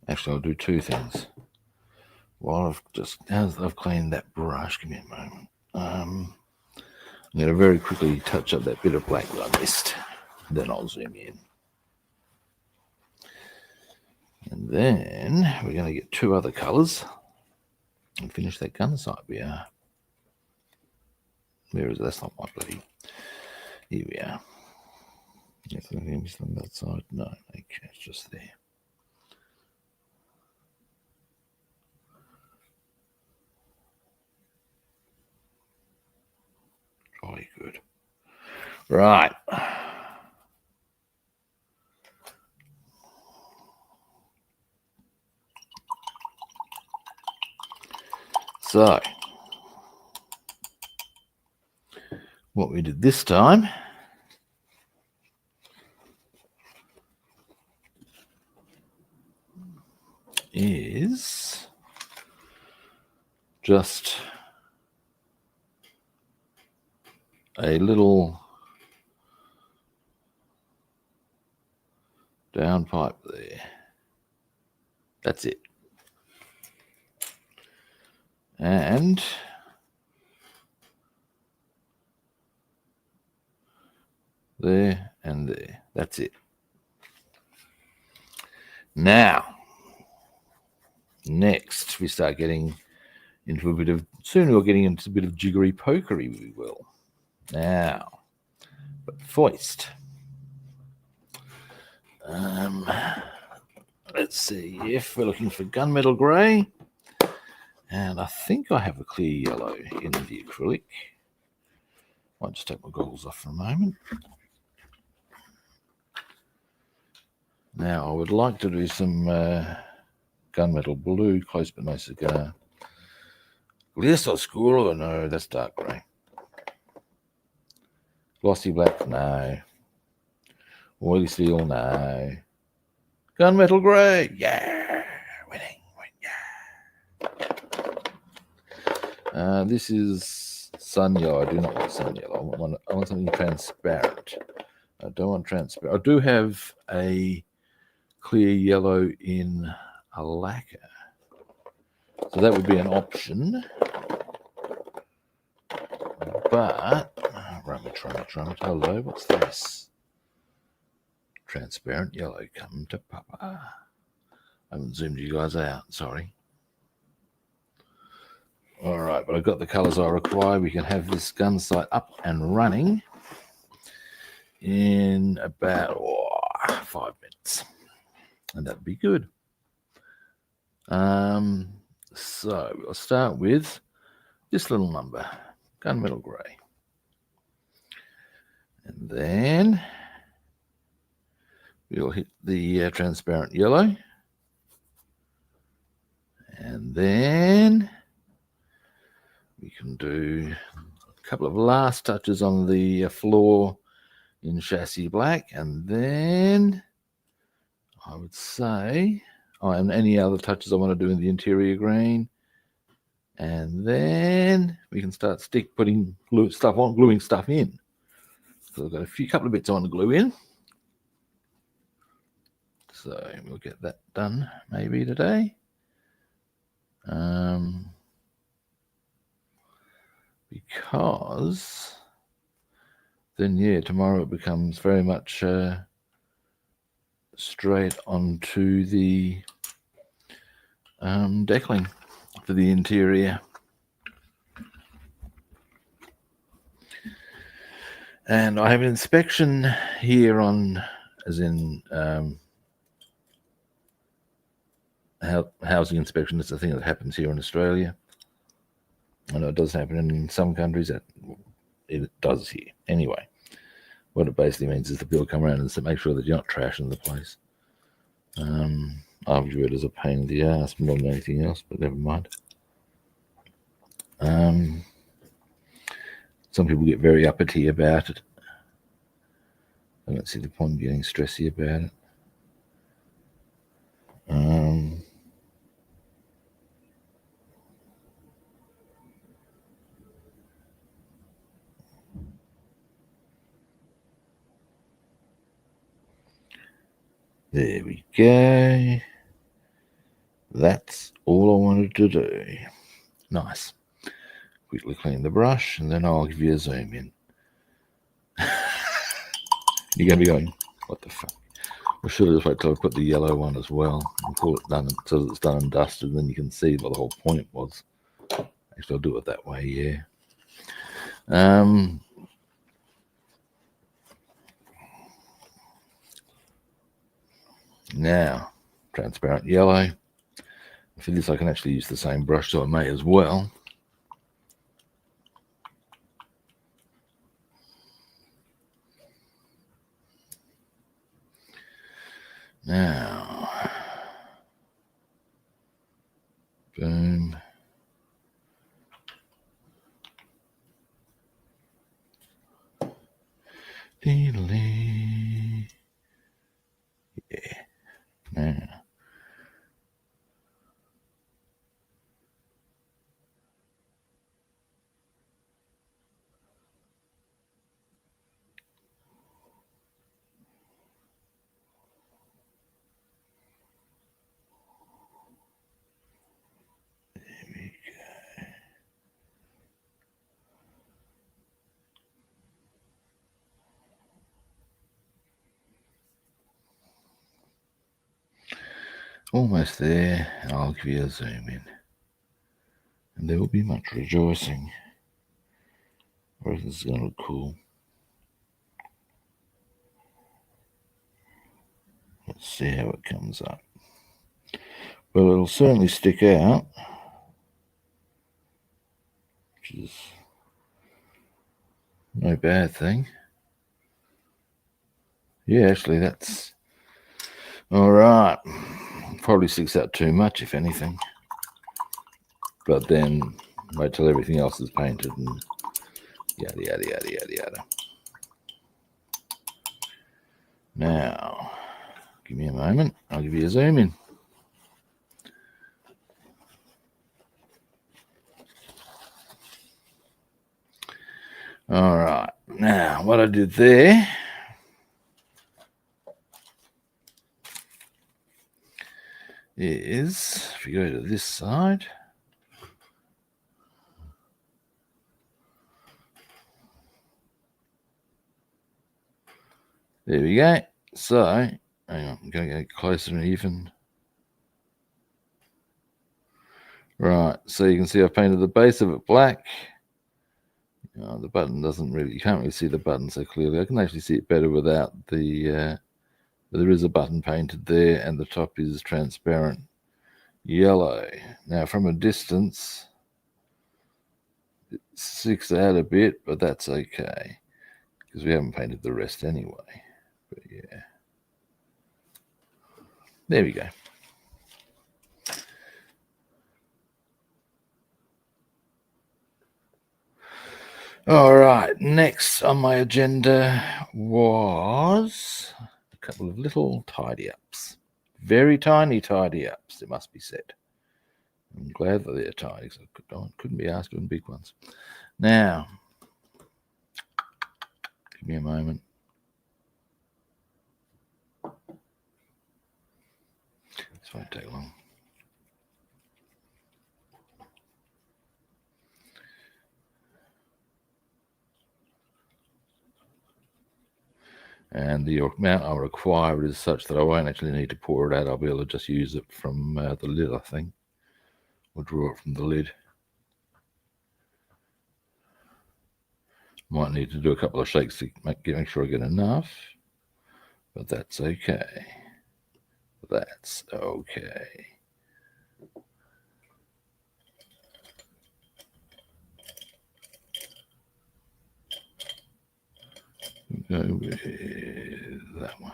Actually, I'll do two things. While I've cleaned that brush, give me a moment. I'm going to very quickly touch up that bit of black that I missed. Then I'll zoom in. And then we're going to get two other colours and finish that gun sight. We are. Where is it? That's not my bloody. Here we are. Yes, on that side. No, okay, it's just there. Jolly good. Right. So, what we did this time is just a little downpipe there. That's it. And there and there. That's it. Now, next we start getting into a bit of, soon we're getting into a bit of jiggery pokery, we will. Now, but foist. Let's see if we're looking for gunmetal grey. And I think I have a clear yellow in the acrylic. I'll just take my goggles off for a moment. Now, I would like to do some gunmetal blue, close but no cigar. Gliss oscuro, no, that's dark grey. Glossy black, no. Oily steel, no. Gunmetal grey, yeah, winning, yeah. This is sun yellow. I do not want sun yellow. I want something transparent. I don't want transparent. I do have a clear yellow in a lacquer, so that would be an option. But rummage. Hello, what's this? Transparent yellow, come to Papa. I haven't zoomed you guys out, sorry. All right, but I've got the colours I require. We can have this gun sight up and running in about 5 minutes, and that'd be good. So we'll start with this little number, gunmetal grey, and then we'll hit the transparent yellow, and And then we can do a couple of last touches on the floor in chassis black, and then I would say, and any other touches I want to do in the interior green, and then we can start putting gluing stuff in. So I've got a couple of bits I want to glue in. So we'll get that done maybe today. Because then, yeah, tomorrow it becomes very much straight onto the decaling for the interior. And I have an inspection here on, as in housing inspection. It's a thing that happens here in Australia. I know it does happen in some countries. It does here. Anyway, what it basically means is the people come around and make sure that you're not trashing the place. I view it as a pain in the ass more than anything else, but never mind. Some people get very uppity about it. I don't see the point in getting stressy about it. There we go. That's all I wanted to do. Nice. Quickly clean the brush, and then I'll give you a zoom in. You're going to be going, what the fuck? I should have just wait till I put the yellow one as well and call it done so that it's done and dusted, and then you can see what the whole point was. Actually, I'll do it that way, yeah. Now, transparent yellow. For this, I can actually use the same brush, so I may as well. Now, boom. Yeah. Now. Almost there. I'll give you a zoom in. And there will be much rejoicing. I reckon this is going to look cool. Let's see how it comes up. Well, it'll certainly stick out, which is no bad thing. Yeah, actually, that's all right. Probably sticks out too much, if anything. But then wait till everything else is painted and yada, yada, yada, yada, yada. Now, give me a moment. I'll give you a zoom in. All right. Now, what I did there is, if you go to this side, there we go. So, hang on, I'm going to get closer and even. Right, so you can see I've painted the base of it black. The button doesn't really, you can't really see the button so clearly. I can actually see it better without the, there is a button painted there, and the top is transparent yellow. Now, from a distance, it sticks out a bit, but that's okay, because we haven't painted the rest anyway. But yeah, there we go. All right, next on my agenda was a couple of little tidy ups. Very tiny tidy ups, it must be said. I'm glad that they're tiny, because I couldn't be asked doing big ones. Now, give me a moment. This won't take long. And the amount I require is such that I won't actually need to pour it out. I'll be able to just use it from the lid, I think. Or draw it from the lid. Might need to do a couple of shakes to make sure I get enough. But that's okay. That's okay. Go with that one.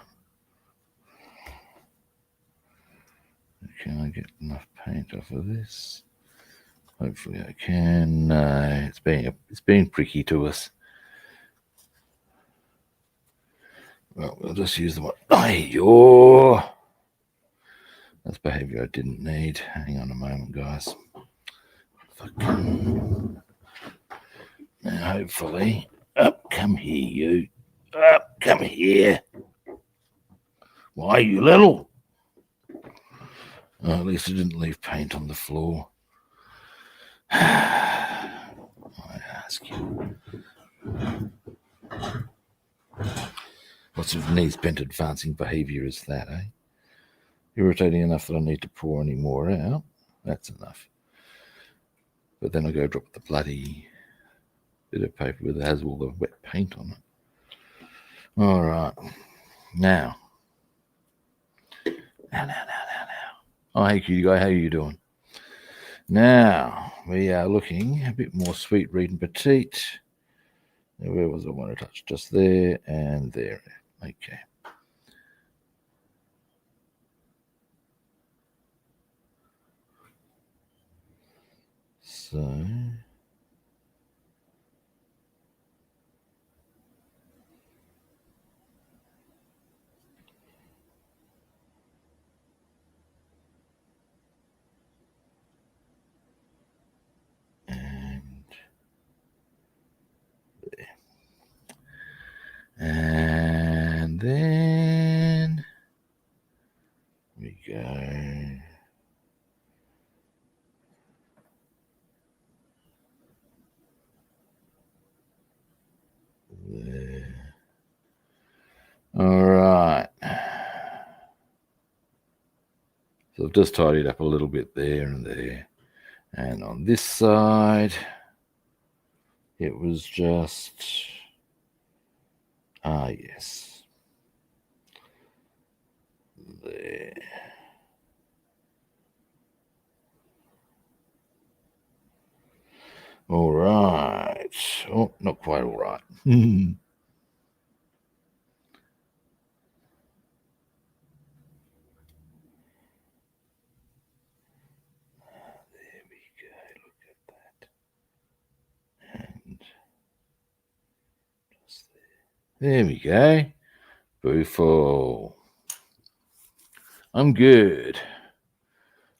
Can I get enough paint off of this? Hopefully I can. No, it's been pricky to us. Well, we'll just use the one. Hey-yo! That's behaviour I didn't need. Hang on a moment, guys. Fucking. Now, hopefully. Up, come here, you. Up, come here. Why, you little? Oh, at least I didn't leave paint on the floor. I ask you. What sort of knees bent advancing behaviour is that, eh? Irritating enough that I need to pour any more out. That's enough. But then I go drop the bloody bit of paper that has all the wet paint on it. All right. Now. Oh, hey, cutie guy. How you doing? Now, we are looking a bit more sweet, reed, and petite. Where was I want to touch? Just there and there. Okay. So. And then we go there. All right. So I've just tidied up a little bit there and there. And on this side, it was just, yes. There. All right. Oh, not quite all right. There we go. Look at that. And just there we go. Beautiful. I'm good.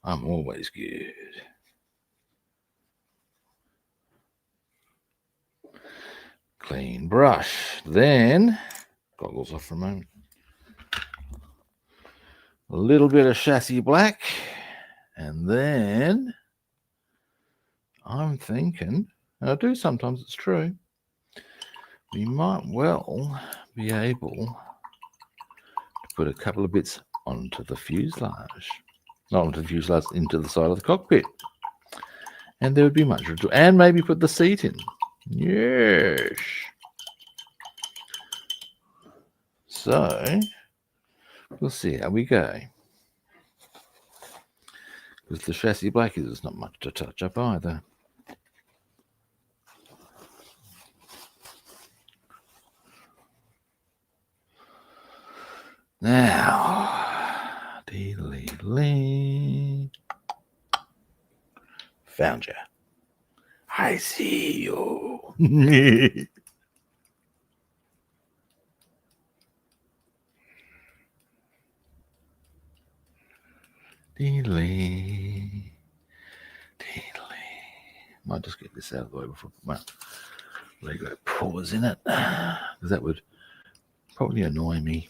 I'm always good. Clean brush. Then, goggles off for a moment. A little bit of chassis black. And then, I'm thinking, and I do sometimes, it's true, we might well be able to put a couple of bits onto the fuselage. Not onto the fuselage, into the side of the cockpit. And there would be much to, and maybe put the seat in. Yes. So, we'll see how we go. Because the chassis black is not much to touch up either. Now, found you. I see you. Dealing. Might just get this out of the way before Lego pours in it, because that would probably annoy me.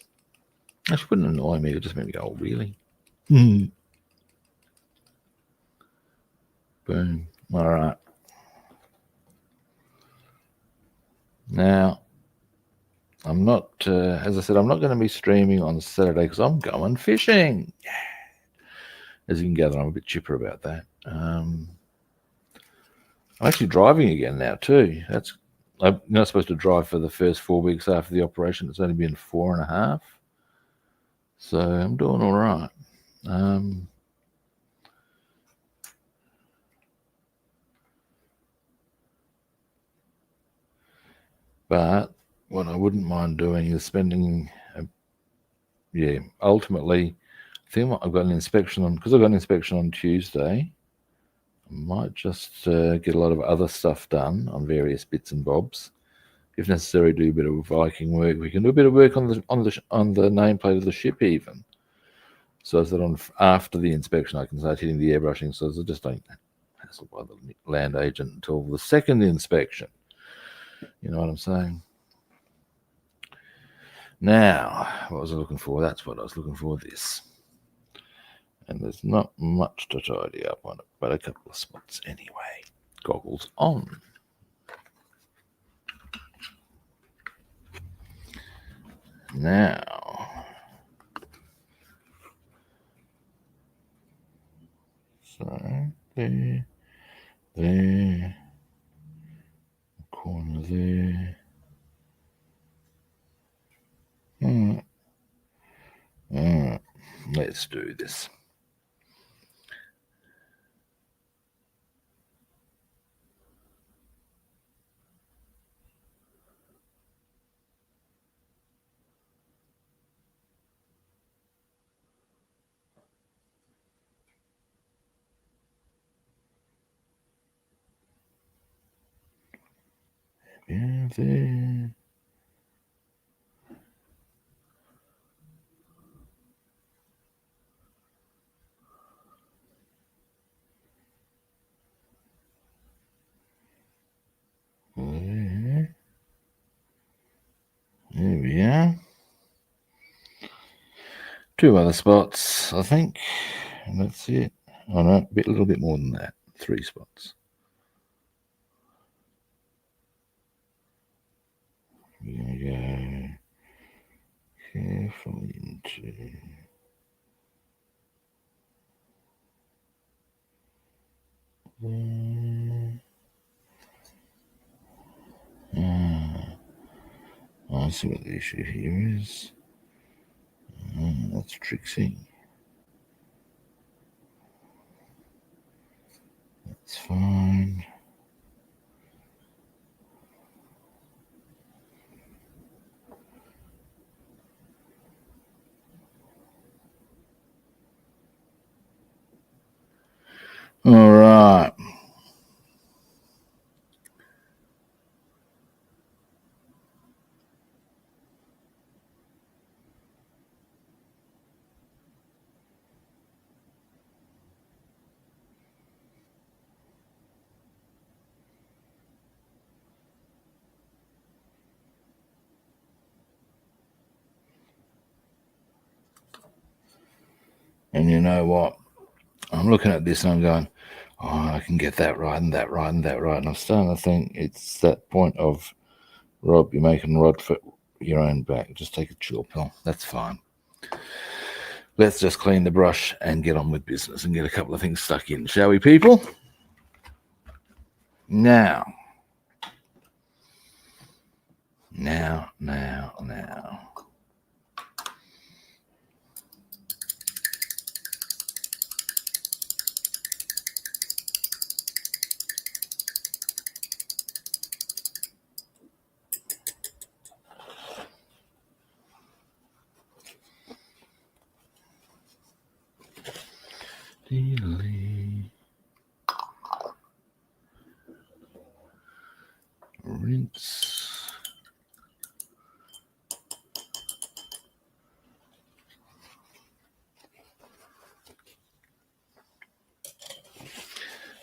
Actually, wouldn't annoy me. It would just make me go, oh, really? Boom. All right. Now, I'm not, as I said, I'm not going to be streaming on Saturday because I'm going fishing. Yeah. As you can gather, I'm a bit chipper about that. I'm actually driving again now too. I'm not supposed to drive for the first 4 weeks after the operation. It's only been 4.5. So I'm doing all right. But what I wouldn't mind doing is spending, ultimately, I think I've got an inspection on, because I've got an inspection on Tuesday. I might just get a lot of other stuff done on various bits and bobs. If necessary, do a bit of Viking work. We can do a bit of work on the nameplate of the ship even, so that after the inspection I can start hitting the airbrushing. So I just don't hassle by the land agent until the second inspection. You know what I'm saying? Now, what was I looking for? That's what I was looking for. This, and there's not much to tidy up on it, but a couple of spots anyway. Goggles on. Now, so there, corner there. All right, let's do this. Yeah, there. There. There we are. 2 other spots, I think, and that's it. Oh no, a little bit more than that. 3 spots. We're gonna go carefully into there. I see what the issue here is. That's Trixie. That's fine. All right. And you know what? I'm looking at this and I'm going, oh, I can get that right and that right and that right. And I'm starting to think it's that point of, Rob, you're making Rod for your own back. Just take a chill pill. That's fine. Let's just clean the brush and get on with business and get a couple of things stuck in, shall we, people? Now.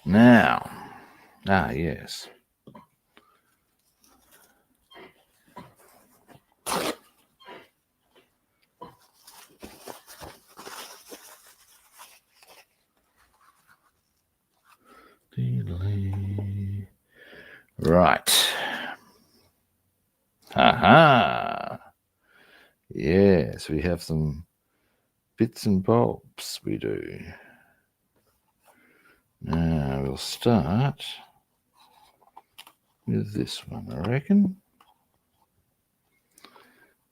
Now, yes. Right. Aha. Yes, we have some bits and bobs, we do. Now we'll start with this one, I reckon.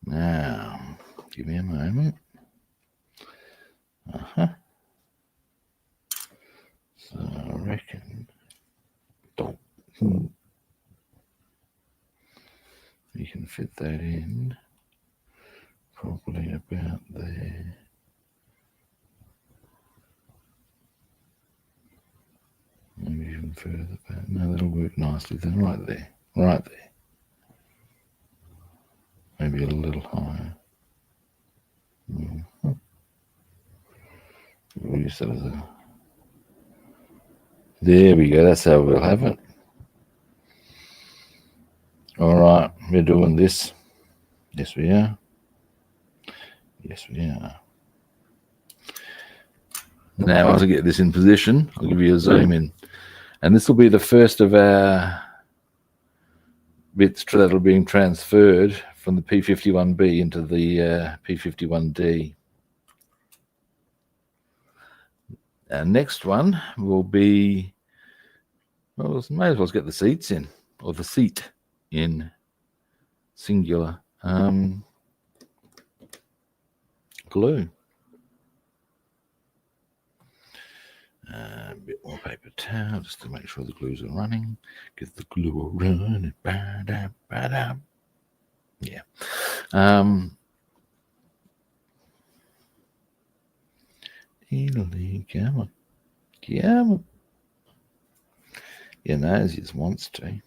Now, give me a moment. So I reckon you can fit that in probably about there. Maybe even further back. No, that'll work nicely then. Right there. Right there. Maybe a little higher. We'll use that as a... There we go. That's how we'll have it. All right. We're doing this. Yes, we are. Yes, we are. Now, as I get this in position, I'll give you a zoom in. And this will be the first of our bits that are being transferred from the P-51B into the P-51D. Our next one will be, well, may as well get the seats in, or the seat in singular. Glue. A bit more paper towel just to make sure the glues are running. Get the glue running. Yeah. Come on. Come on. Your nose just wants to.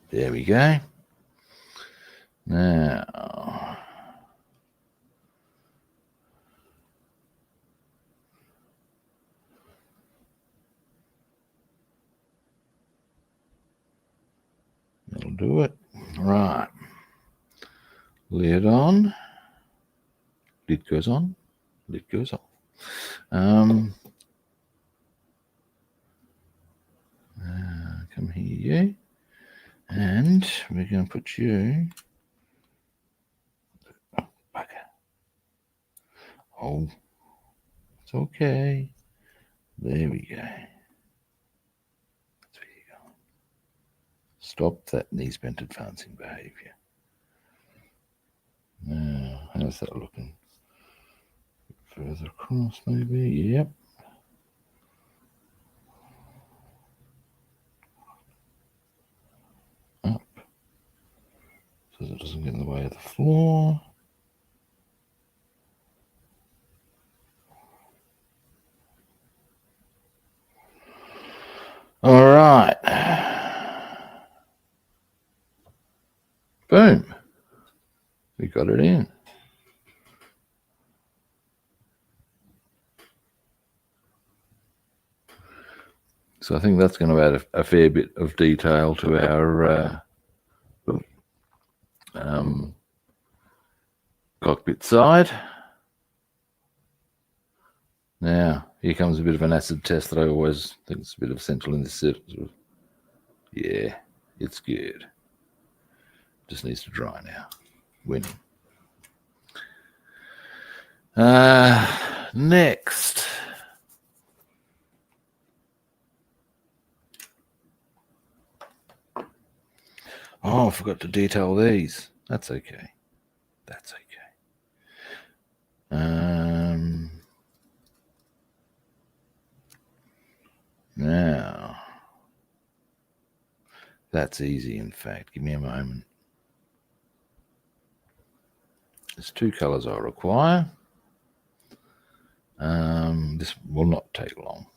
There we go. Now, that'll do it. Right. Lid on. Lid goes on. Lid goes off. Come here, you. And we're going to put you... Oh, bugger. Oh, it's okay. There we go. That's where you go. Stop that knees bent advancing behavior. Now, how's that looking? Further across, maybe? Yep. Up. So that it doesn't get in the way of the floor. All right. Boom. We got it in. So I think that's going to add a fair bit of detail to our cockpit side. Now, here comes a bit of an acid test that I always think is a bit of essential in this set. Yeah, it's good. Just needs to dry now. Winning. Next. Oh, I forgot to detail these. That's okay. That's okay. Now, that's easy, in fact. Give me a moment. There's two colors I require. This will not take long.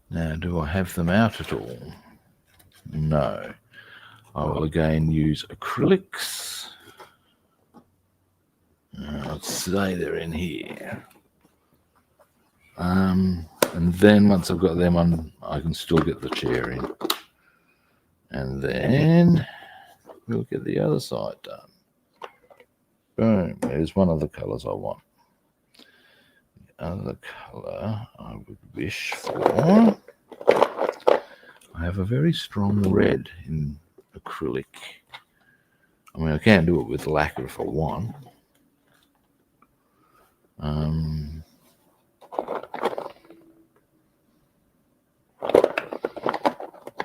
Now, do I have them out at all? No. I will again use acrylics. Let's say they're in here. And then once I've got them on, I can still get the chair in. And then we'll get the other side done. Boom, there's one of the colours I want. The other colour I would wish for, I have a very strong red in acrylic. I mean, I can do it with lacquer if I want.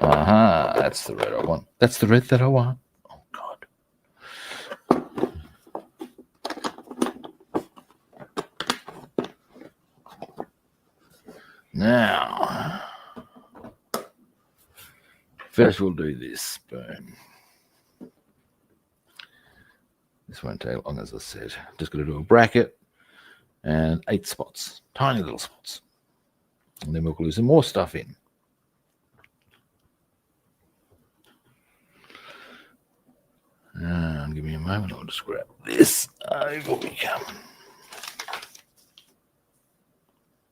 Aha, that's the red I want. That's the red that I want. Oh, God. Now, first we'll do this. Boom. This won't take long, as I said. Just got to do a bracket and 8 spots, tiny little spots. And then we'll glue some more stuff in. And give me a moment, I'll just grab this. Over we come.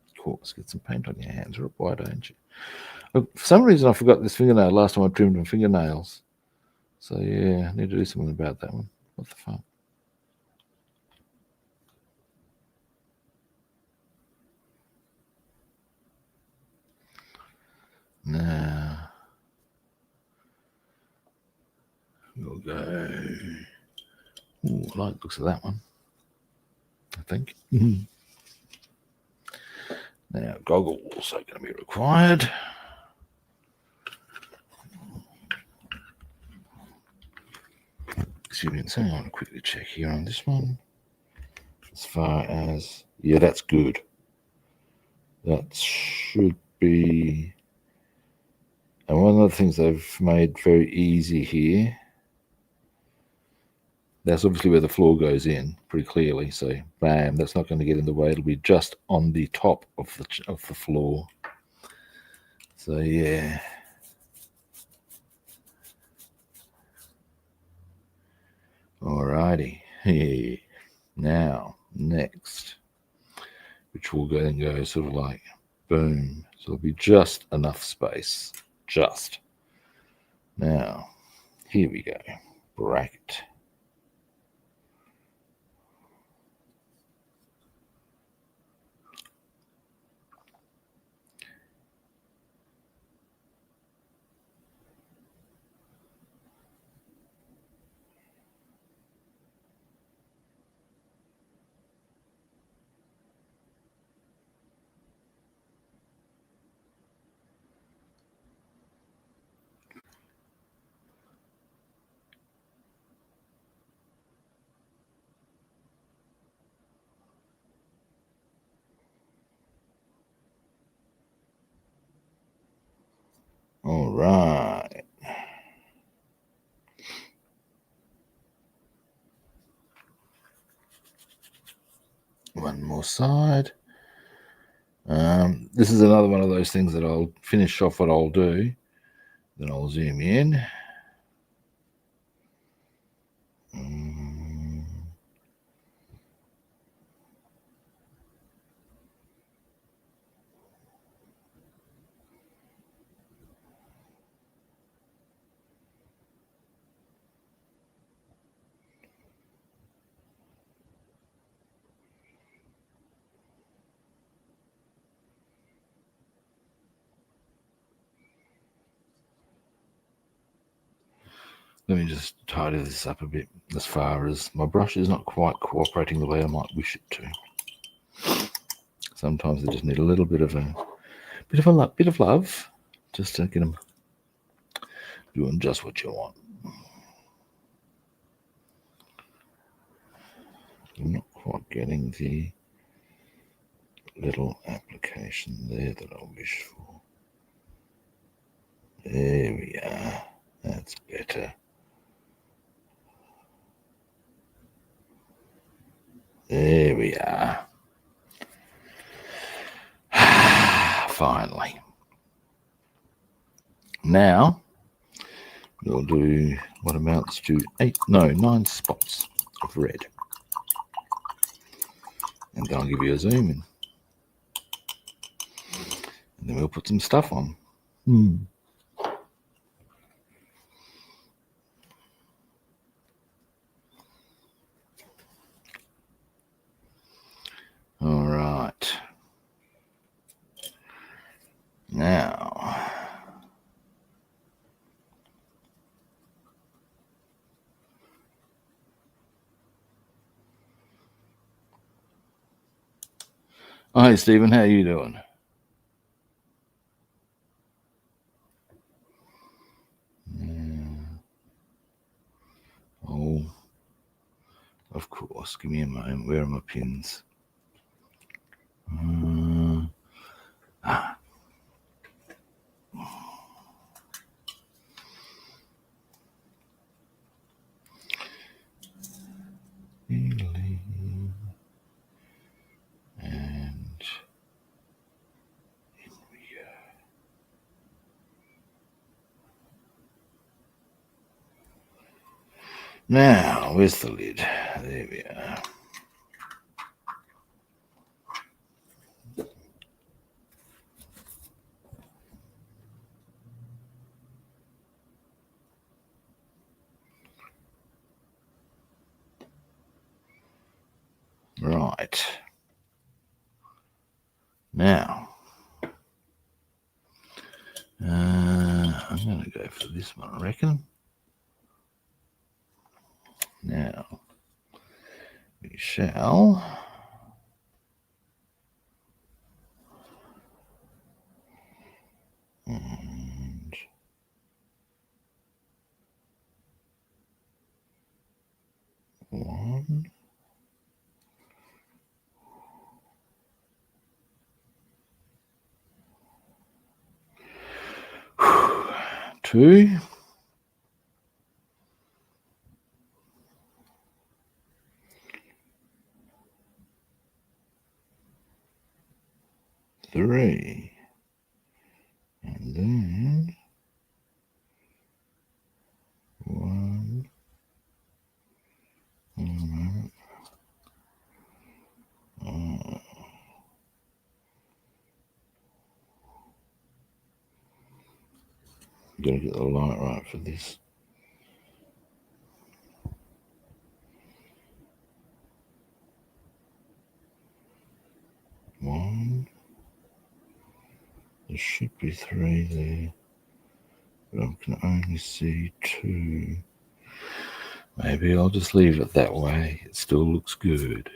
Of course, get some paint on your hands. Why don't you? For some reason, I forgot this fingernail last time I trimmed my fingernails. So, yeah, I need to do something about that one. What the fuck? Now, we'll go. Ooh, I like the looks of that one, I think. Now, goggles are going to be required. Excuse me, so I want to quickly check here on this one. As far as, yeah, that's good. That should be. And one of the things they've made very easy here, that's obviously where the floor goes in pretty clearly. So, bam, that's not going to get in the way. It'll be just on the top of the floor. So, yeah. Alrighty. Hey. Now, next, which will then go sort of like boom. So there'll be just enough space. Just. Now, here we go. Bracket. All right. One more side. This is another one of those things that I'll finish off what I'll do. Then I'll zoom in. Let me just tidy this up a bit as far as my brush is not quite cooperating the way I might wish it to. Sometimes they just need a little bit of love just to get them doing just what you want. I'm not quite getting the little application there that I wish for. There we are. That's better. There we are. Finally. Now we'll do what amounts to 9 spots of red. And then I'll give you a zoom in. And then we'll put some stuff on. All right. Now, hi Stephen, how are you doing? Oh, of course. Give me a moment. Where are my pins? And in we go. Now, where's the lid? There we are. Right. Now, I'm going to go for this one, I reckon. Now, we shall and 1, 2, 3, and then 1. Gotta get the light right for this. One. There should be 3 there, but I can only see 2. Maybe I'll just leave it that way. It still looks good.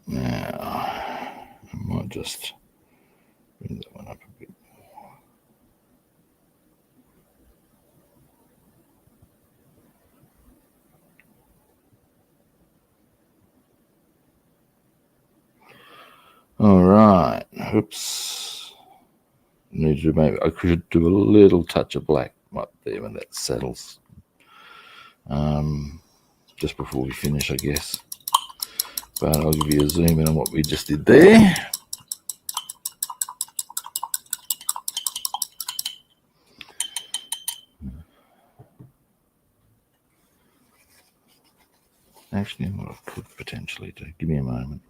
Now, I might just bring that one up a bit more. All right. Oops. Need to maybe I could do a little touch of black up there when that settles. Just before we finish, I guess. But I'll give you a zoom in on what we just did there. Actually, what I could potentially do. Give me a moment.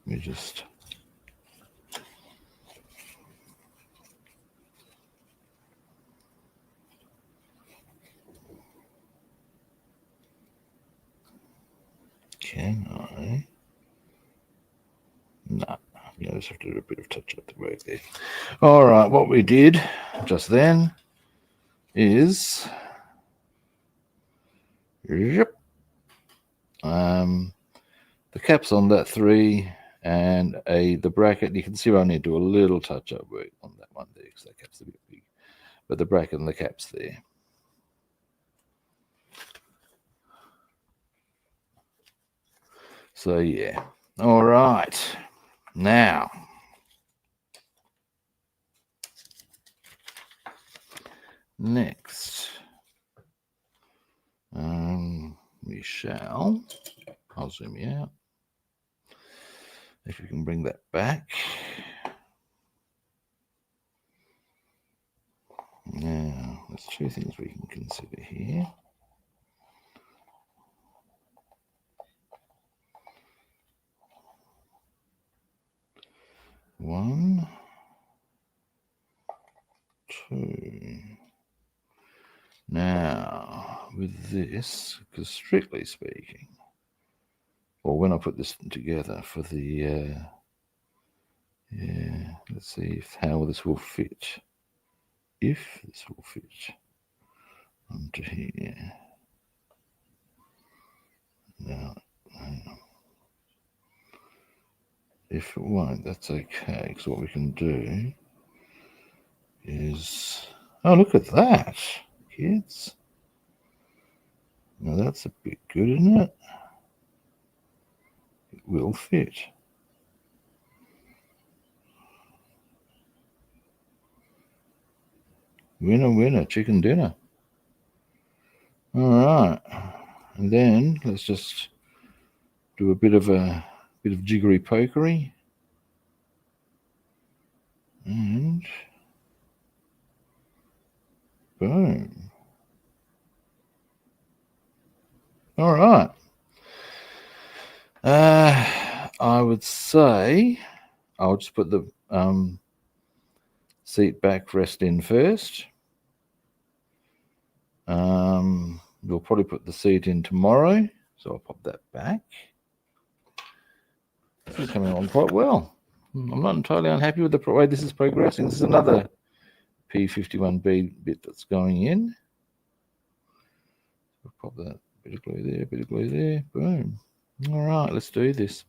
Let me just. Can I? No. You just have to do a bit of touch up the work there. All right, what we did just then is. Yep. The caps on that 3 and the bracket. You can see I need to do a little touch up work on that one there because that cap's a bit big. But the bracket and the cap's there. So yeah. All right. Now. Next. We shall. I'll zoom you out. If you can bring that back. Now, there's two things we can consider here. One, two. Now, with this, because strictly speaking, or when I put this together for the, yeah, let's see how this will fit. If this will fit onto here. Now, if it won't, that's okay, because what we can do is, oh, look at that, kids. Now that's a bit good, isn't it? It will fit. Winner, winner, chicken dinner. All right, and then let's just do a bit of jiggery pokery, and boom. All right. I would say I'll just put the seat back rest in first. We'll probably put the seat in tomorrow, so I'll pop that back. It's coming on quite well. I'm not entirely unhappy with the way this is progressing. This is another P-51B bit that's going in. We'll pop that bit of glue there, bit of glue there, boom. All right, let's do this.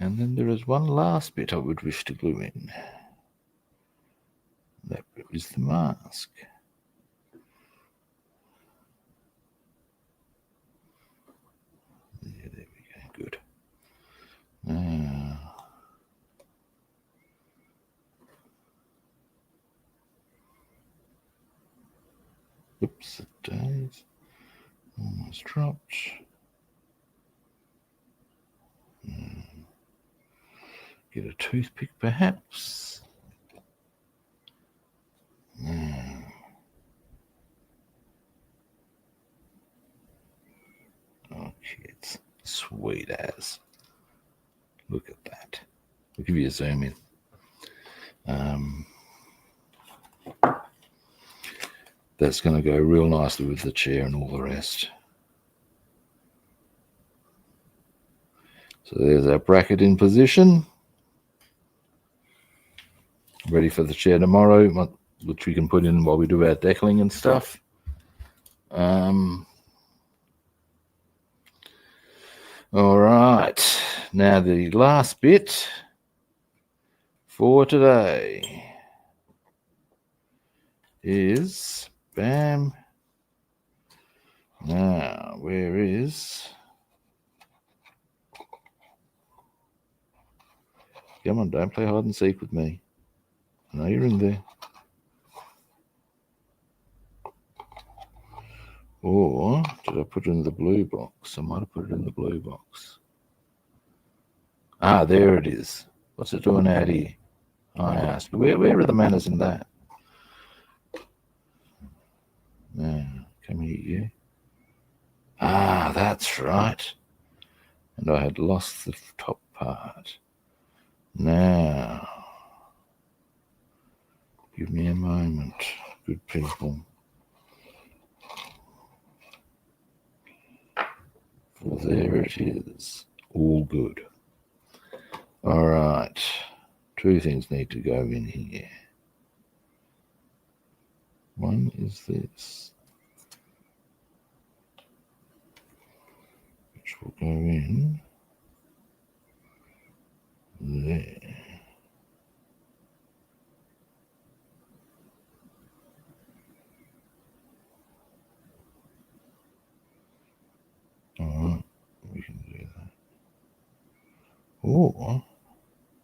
And then there is one last bit I would wish to glue in. That bit is the mask. Yeah, there we go, good. Now, oops, it does. Almost dropped. Get a toothpick, perhaps. Oh, kids. Sweet as. Look at that. I'll give you a zoom in. That's going to go real nicely with the chair and all the rest. So there's our bracket in position. Ready for the chair tomorrow, which we can put in while we do our decaling and stuff. All right, now the last bit for today is, bam. Now, where is, come on, don't play hide and seek with me. I know you're in there. Or did I put it in the blue box? I might have put it in the blue box. Ah, there it is. What's it doing out here? I asked. Where are the manners in that? Now, come here, you. Ah, that's right. And I had lost the top part. Now, give me a moment, good people. Well, there it is. All good. All right. Two things need to go in here. One is this, which will go in there. All right, we can do that. Or,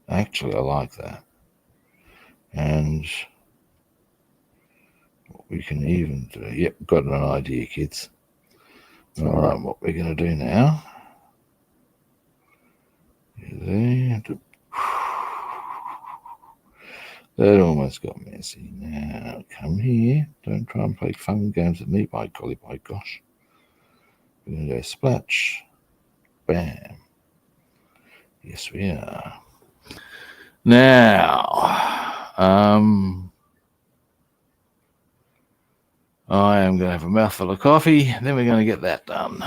actually, I like that. And what we can even do, yep, got an idea, kids. All right, what we're going to do now, there, that almost got messy. Now, come here. Don't try and play fun games with me, by golly, by gosh. We're going to go splash. Bam. Yes, we are. Now, I am going to have a mouthful of coffee, and then we're going to get that done.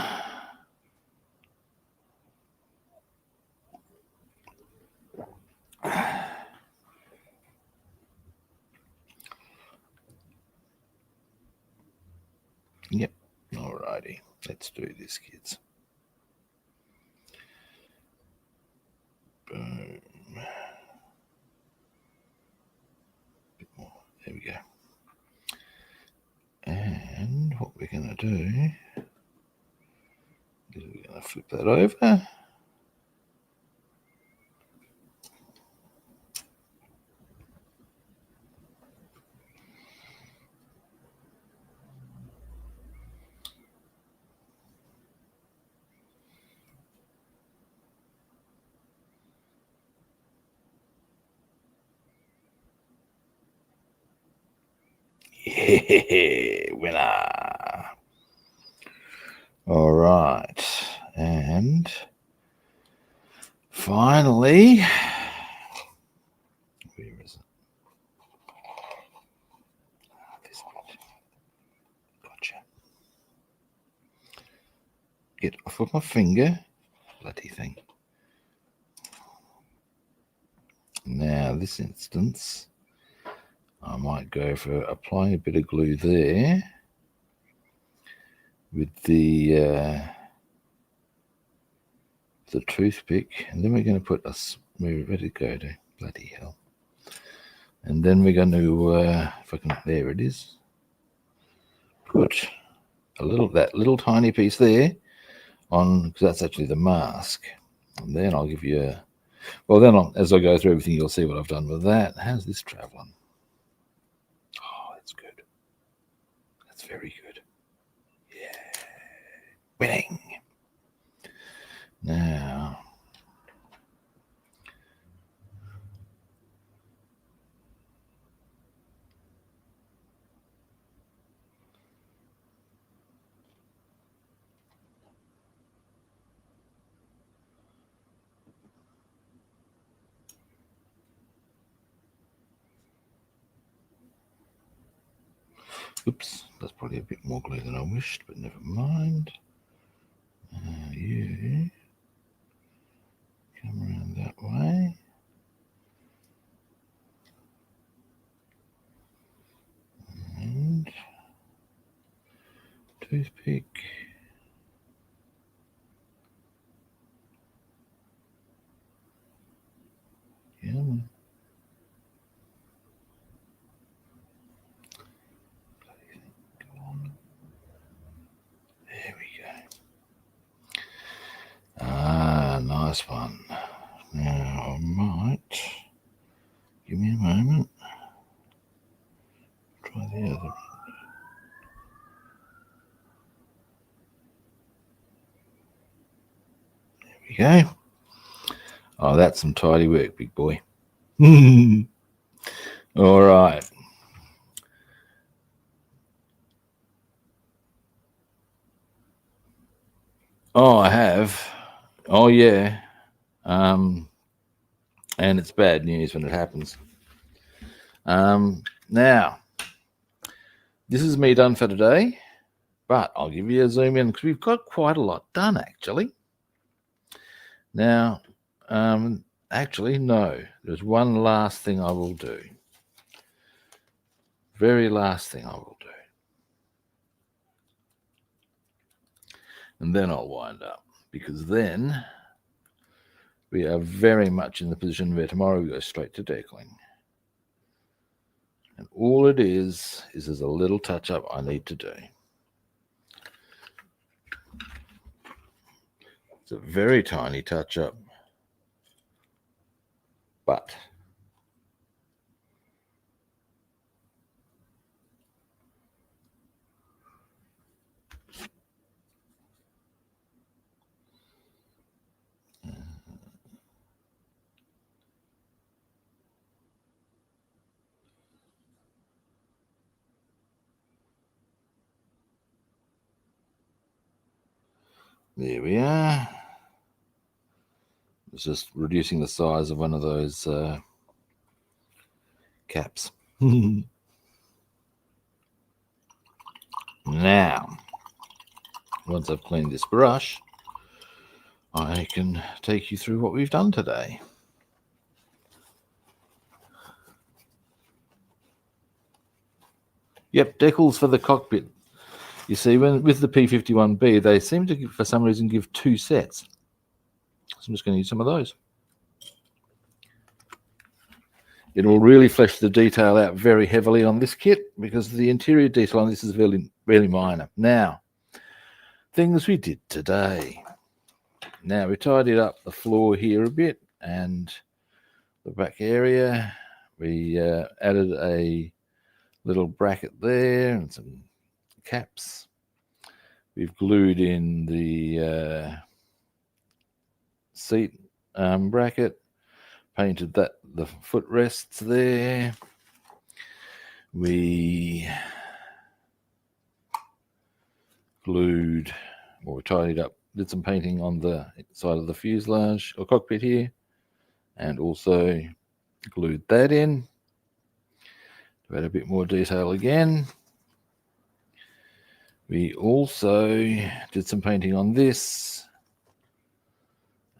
Yep. Alrighty. Let's do this, kids. Boom. Bit more. There we go. And what we're going to do is we're going to flip that over. Yeah, winner. All right. And finally, where is it? This bit. Gotcha. Get off of my finger. Bloody thing. Now, this instance, I might go for applying a bit of glue there with the toothpick, and then we're going to put us where we're ready to go to. Bloody hell! And then we're going to, if I can, there it is. Put that little tiny piece there on, because that's actually the mask. And then I'll give you a. Well, then as I go through everything, you'll see what I've done with that. How's this traveling? Oh, that's good. That's very good. Yeah. Winning. Now, oops, that's probably a bit more glue than I wished, but never mind. You come around that way. And toothpick. Yeah. Go on. There we go. Ah, nice one. Now I might give me a moment. Try the other. There we go. Oh, that's some tidy work, big boy. All right. Oh, I have. Oh, yeah. And it's bad news when it happens. Now, this is me done for today, but I'll give you a zoom in because we've got quite a lot done, actually. Now, actually, no. There's one last thing I will do. Very last thing I will do. And then I'll wind up, because then we are very much in the position where tomorrow we go straight to decaling. And all it is there's a little touch-up I need to do. It's a very tiny touch-up, but There we are. It's just reducing the size of one of those caps. Now, once I've cleaned this brush, I can take you through what we've done today. Yep, decals for the cockpit. You see, with the P-51B, they seem to, for some reason, give 2 sets. So I'm just going to use some of those. It will really flesh the detail out very heavily on this kit because the interior detail on this is really minor. Now, things we did today. Now, we tidied up the floor here a bit and the back area. We added a little bracket there and some caps. We've glued in the seat bracket, painted the footrests there. We glued, or tidied up, did some painting on the side of the fuselage or cockpit here, and also glued that in to add a bit more detail again. We also did some painting on this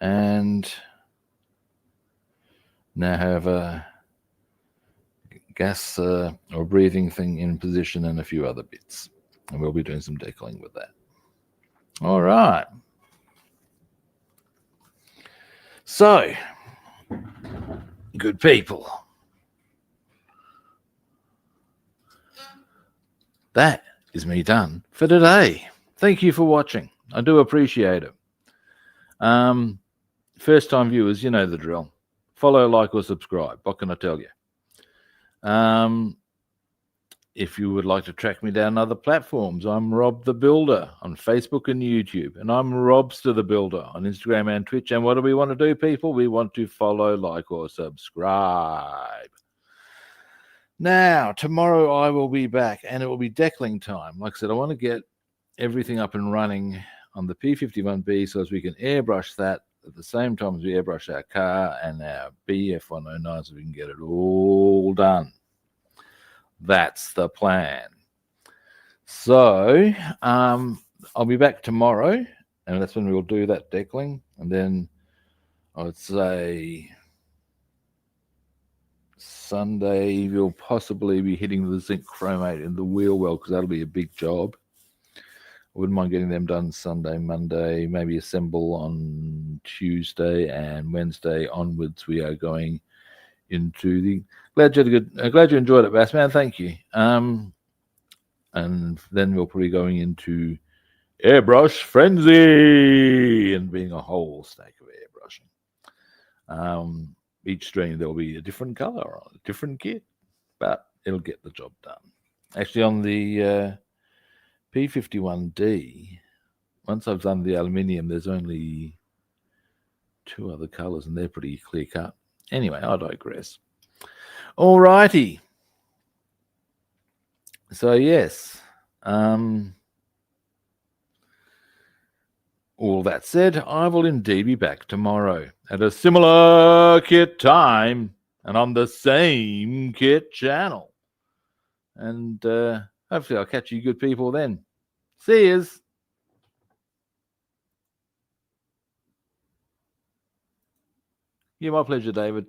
and now have a gas or breathing thing in position and a few other bits. And we'll be doing some decaling with that. All right. So, good people, that is me done for today. Thank you for watching. I do appreciate it. First time viewers, you know the drill. Follow, like, or subscribe. What can I tell you? If you would like to track me down other platforms, I'm Rob the Builder on Facebook and YouTube, and I'm Robster the Builder on Instagram and Twitch. And what do we want to do, people? We want to follow, like, or subscribe. Now, tomorrow I will be back, and it will be decaling time. Like I said, I want to get everything up and running on the P-51B so as we can airbrush that at the same time as we airbrush our car and our BF-109 so we can get it all done. That's the plan. So I'll be back tomorrow, and that's when we'll do that decaling. And then I would say Sunday we'll possibly be hitting the zinc chromate in the wheel well because that'll be a big job. I wouldn't mind getting them done Sunday, Monday, maybe assemble on Tuesday, and Wednesday onwards we are going into the. Glad you enjoyed it, Bass Man. Thank you. And then we'll probably going into airbrush frenzy and being a whole stack of airbrushing. Each stream there will be a different color on a different kit, but it'll get the job done. Actually, on the P-51D, once I've done the aluminium, there's only 2 other colors, and they're pretty clear cut. Anyway, I digress. All righty. So yes, all that said, I will indeed be back tomorrow at a similar kit time and on the same kit channel. And hopefully I'll catch you good people then. See yous. Yeah, my pleasure, David.